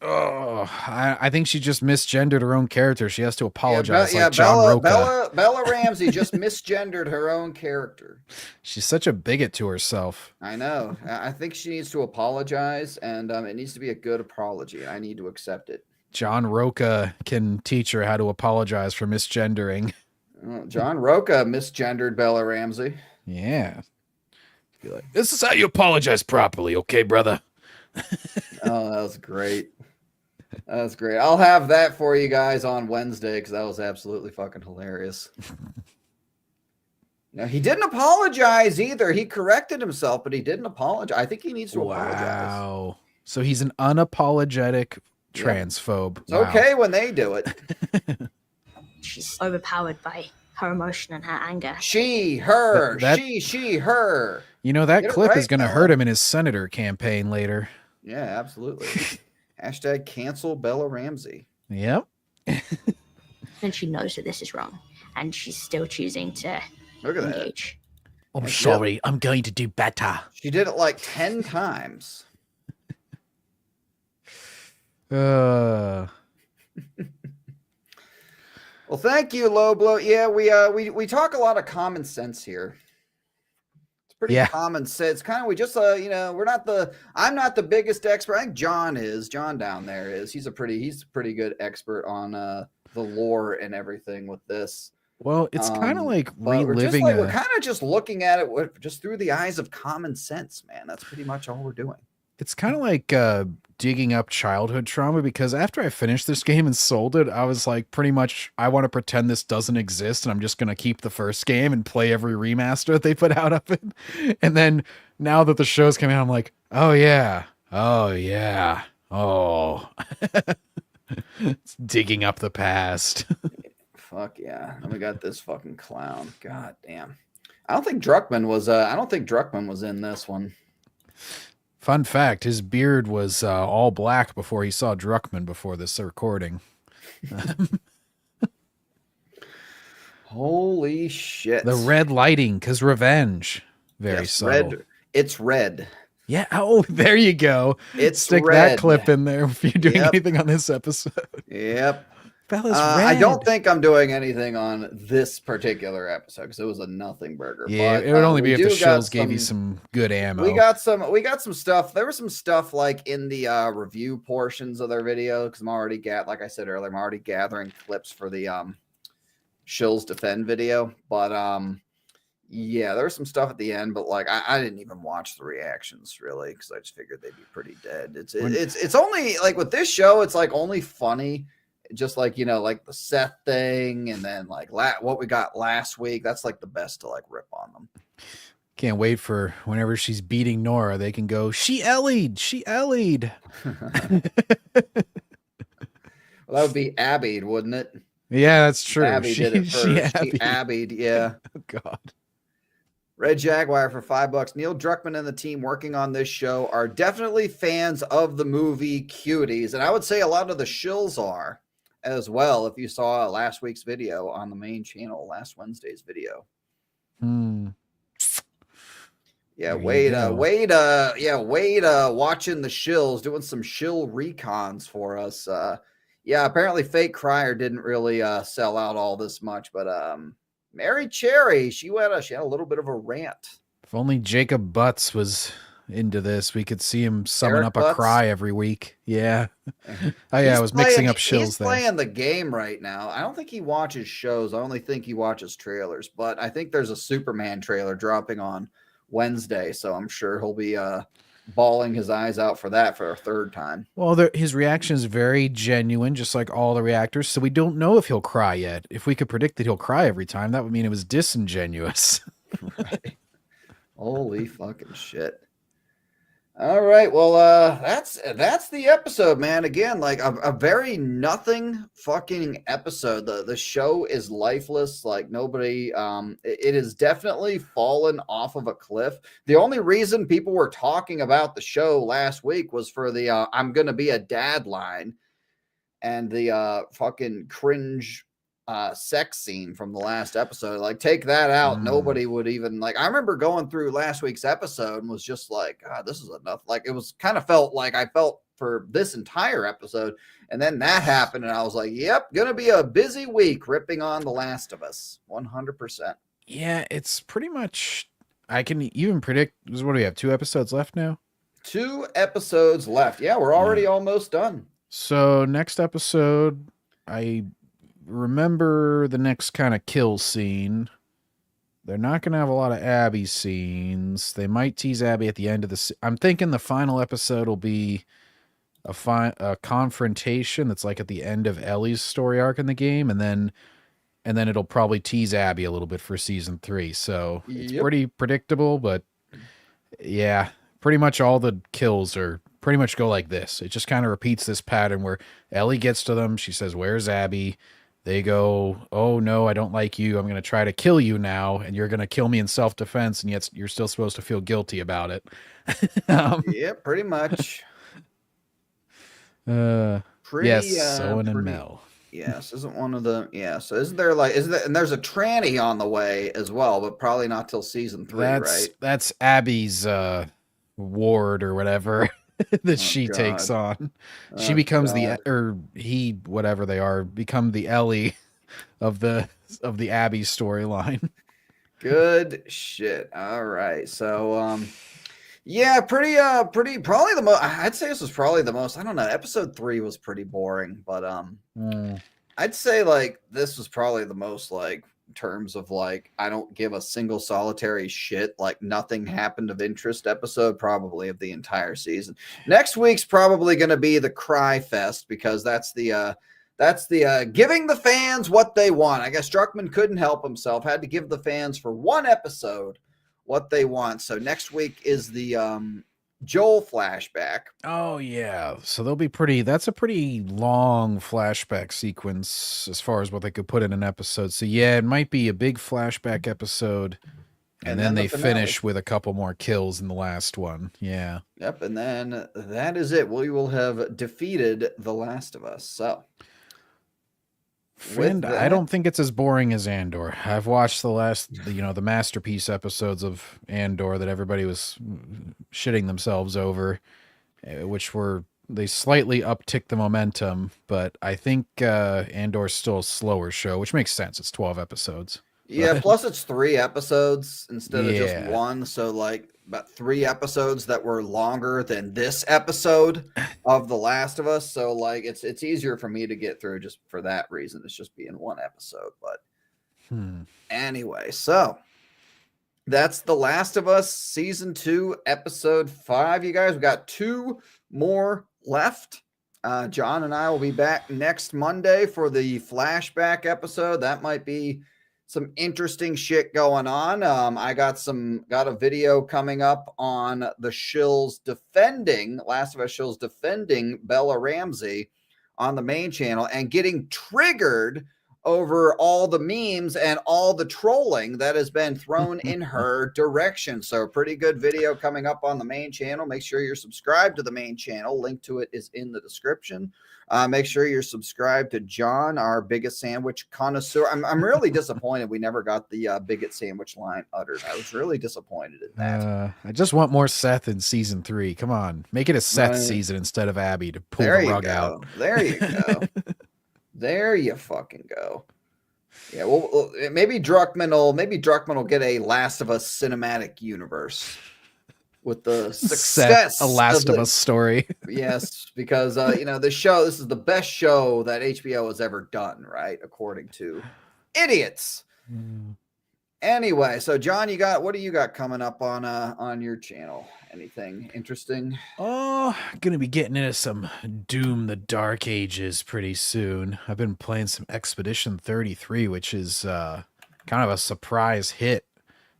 Oh, I think she just misgendered her own character. She has to apologize. John Bella, Roca. Bella Ramsey just misgendered her own character. She's such a bigot to herself. I know. I think she needs to apologize, and it needs to be a good apology. I need to accept it. John Roca can teach her how to apologize for misgendering. John Roca misgendered Bella Ramsey. Yeah. Be like, this is how you apologize properly, okay, brother? Oh, that was great. That was great. I'll have that for you guys on Wednesday because that was absolutely fucking hilarious. Now, he didn't apologize either. He corrected himself, but he didn't apologize. I think he needs to apologize. Wow. So he's an unapologetic transphobe. It's okay when they do it. She's overpowered by her emotion and her anger. She, her, That- she, her. You know, that Get it clip is right, going to Bella. hurt him in his senator campaign later. Yeah, absolutely. Hashtag cancel Bella Ramsey. Yep. And she knows that this is wrong. And she's still choosing to Look at that. engage. I'm Yep. sorry. I'm going to do better. She did it like 10 times. Uh, Well, thank you, Low Blow. Yeah, we talk a lot of common sense here. It's pretty Yeah. common sense. Kind of, we just I'm not the biggest expert. I think John is. John down there is. He's a pretty good expert on the lore and everything with this. well, it's kind of like But reliving we're kind of just looking at it just through the eyes of common sense, man. That's pretty much all we're doing. It's kind of like digging up childhood trauma, because after I finished this game and sold it, I was like, pretty much, I want to pretend this doesn't exist, and I'm just going to keep the first game and play every remaster that they put out of it. And then now that the show's coming out, I'm like, oh yeah. Oh, it's digging up the past. Fuck yeah. And we got this fucking clown. God damn. I don't think Druckmann was in this one. Fun fact, his beard was all black before he saw Druckmann before this recording. Holy shit. The red lighting, because revenge. Very Yes, subtle. red. It's red. Yeah. Oh, there you go. It's Stick red. that clip in there if you're doing Yep. anything on this episode. Yep. Bella's I don't red. think I'm doing anything on this particular episode because it was a nothing burger. Yeah, but, it would only be we if the do got shills gave you some good ammo. We got some stuff. There was some stuff like in the review portions of their video because like I said earlier, I'm already gathering clips for the Shills Defend video. But yeah, there was some stuff at the end, but like I didn't even watch the reactions really because I just figured they'd be pretty dead. It's only like with this show, it's like only funny. Just like, like the Seth thing, and then like what we got last week. That's like the best to like rip on them. Can't wait for whenever she's beating Nora, they can go, she Ellie'd. Well, that would be Abby'd, wouldn't it? Yeah, that's true. Abby did it first. Abby'd. Abby'd, yeah. Oh, God. Red Jaguar for $5. Neil Druckmann and the team working on this show are definitely fans of the movie Cuties, and I would say a lot of the shills are as well. If you saw last week's video on the main channel, last Wednesday's video. Yeah, Wade watching the shills, doing some shill recons for us. Yeah, apparently Fake Crier didn't really sell out all this much, but Mary Cherry, she had a little bit of a rant. If only Jacob Butts was into this, we could see him summon Eric up Butts? a cry every week. Yeah. Oh yeah, I was mixing up shills He's there. playing the game right now. I don't think he watches shows. I only think he watches trailers. But I think there's a Superman trailer dropping on Wednesday, so I'm sure he'll be bawling his eyes out for that for a third time. Well, his reaction is very genuine, just like all the reactors. So we don't know if he'll cry yet. If we could predict that he'll cry every time, that would mean it was disingenuous. Right. Holy fucking shit. All right, well, that's the episode, man. Again, like a very nothing fucking episode. The show is lifeless. Like nobody, it has definitely fallen off of a cliff. The only reason people were talking about the show last week was for the "I'm gonna be a dad" line and the fucking cringe sex scene from the last episode. Like take that out, nobody would even like. I remember going through last week's episode and was just like, God, this is enough. Like it was kind of felt like I felt for this entire episode, and then that happened and I was like, yep, gonna be a busy week ripping on The Last of Us 100%. Yeah, it's pretty much, I can even predict, what do we have, 2 episodes left now? 2 episodes left. Yeah, we're already almost done. So next episode, I remember the next kind of kill scene. They're not going to have a lot of Abby scenes. They might tease Abby at the end of the. I'm thinking the final episode will be a confrontation that's like at the end of Ellie's story arc in the game, and then it'll probably tease Abby a little bit for season 3. So it's pretty predictable, but yeah, pretty much all the kills are pretty much go like this. It just kind of repeats this pattern where Ellie gets to them. She says, "Where's Abby?" They go, "Oh no, I don't like you. I'm going to try to kill you now. And you're going to kill me in self-defense. And yet you're still supposed to feel guilty about it." Yeah, pretty much. Yes, Owen and Mel. Yes, isn't one of the so isn't there and there's a tranny on the way as well, but probably not till season 3, right? That's Abby's ward or whatever that she God. takes on. She Oh, becomes God. whatever they are, become the Ellie of the Abby storyline. Good shit. All right. So yeah, pretty probably the most I'd say this was probably the most, I don't know, episode 3 was pretty boring, but I'd say like this was probably the most like in terms of like I don't give a single solitary shit, like nothing happened of interest episode probably of the entire season. Next week's probably going to be the Cry Fest because that's the giving the fans what they want. I guess Druckmann couldn't help himself, had to give the fans for one episode what they want. So next week is the Joel flashback. Oh yeah, so that's a pretty long flashback sequence as far as what they could put in an episode. So yeah, it might be a big flashback episode, and then they finish with a couple more kills in the last one. Yeah. Yep, and then that is it. We will have defeated The Last of Us. So Friend, I don't think it's as boring as Andor. I've watched the masterpiece episodes of Andor that everybody was shitting themselves over, which they slightly upticked the momentum, but I think Andor's still a slower show, which makes sense. It's 12 episodes. Yeah, plus it's 3 episodes instead of just 1. So like about 3 episodes that were longer than this episode of The Last of Us. So like it's easier for me to get through just for that reason. It's just being 1 episode. But anyway, so that's The Last of Us season 2, episode 5. You guys, we got 2 more left. John and I will be back next Monday for the flashback episode. That might be some interesting shit going on. I got a video coming up on the shills defending Last of Us shills defending Bella Ramsey on the main channel and getting triggered over all the memes and all the trolling that has been thrown in her direction. So pretty good video coming up on the main channel. Make sure you're subscribed to the main channel. Link to it is in the description. Make sure you're subscribed to John, our biggest sandwich connoisseur. I'm really disappointed we never got the bigot sandwich line uttered. I was really disappointed in that. I just want more Seth in season 3. Come on, make it a Seth season instead of Abby to pull the rug out. There you go. There you fucking go. Yeah, well, maybe Druckmann will get a Last of Us cinematic universe with the success a Last of Us story. Yes, because this is the best show that HBO has ever done, right? According to idiots. Anyway, so John, what do you got coming up on your channel? Anything interesting? Oh, gonna be getting into some Doom the Dark Ages pretty soon. I've been playing some Expedition 33, which is kind of a surprise hit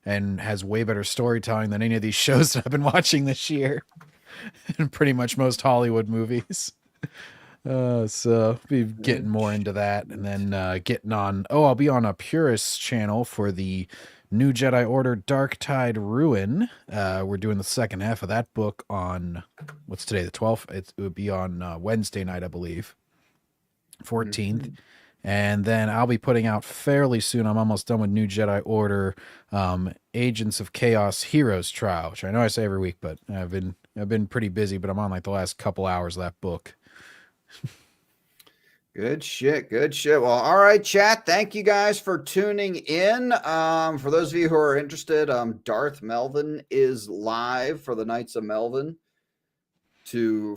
and has way better storytelling than any of these shows that I've been watching this year. And pretty much most Hollywood movies. So be getting more into that, and then getting on. I'll be on a Purist channel for the New Jedi Order Dark Tide Ruin. We're doing the second half of that book on what's today, the 12th. It would be on Wednesday night, I believe, 14th. And then I'll be putting out fairly soon. I'm almost done with New Jedi Order, Agents of Chaos Heroes Trial, which I know I say every week, but I've been pretty busy. But I'm on like the last couple hours of that book. Good shit. Well, all right, chat. Thank you guys for tuning in. For those of you who are interested, Darth Melvin is live for the Knights of Melvin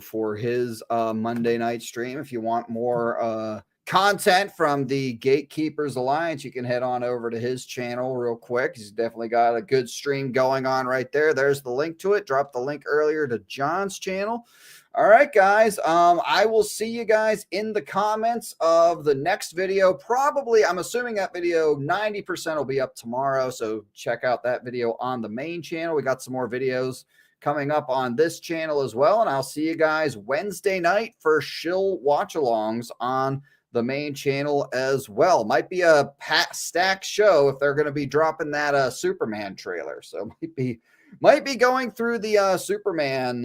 for his Monday night stream. If you want more content from the Gatekeepers Alliance, you can head on over to his channel real quick. He's definitely got a good stream going on right there. There's the link to it. Dropped the link earlier to John's channel. All right, guys. I will see you guys in the comments of the next video. Probably, I'm assuming that video 90% will be up tomorrow. So check out that video on the main channel. We got some more videos coming up on this channel as well. And I'll see you guys Wednesday night for shill watch-alongs on the main channel as well. Might be a stacked show if they're going to be dropping that Superman trailer. So might be going through the Superman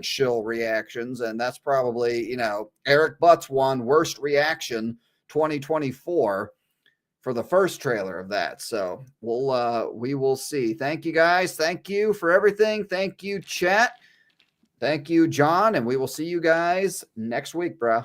shill reactions, and that's probably, you know, Eric Butt's one, worst reaction 2024 for the first trailer of that. So we will see. Thank you guys. Thank you for everything. Thank you, chat. Thank you, John, and we will see you guys next week, bro.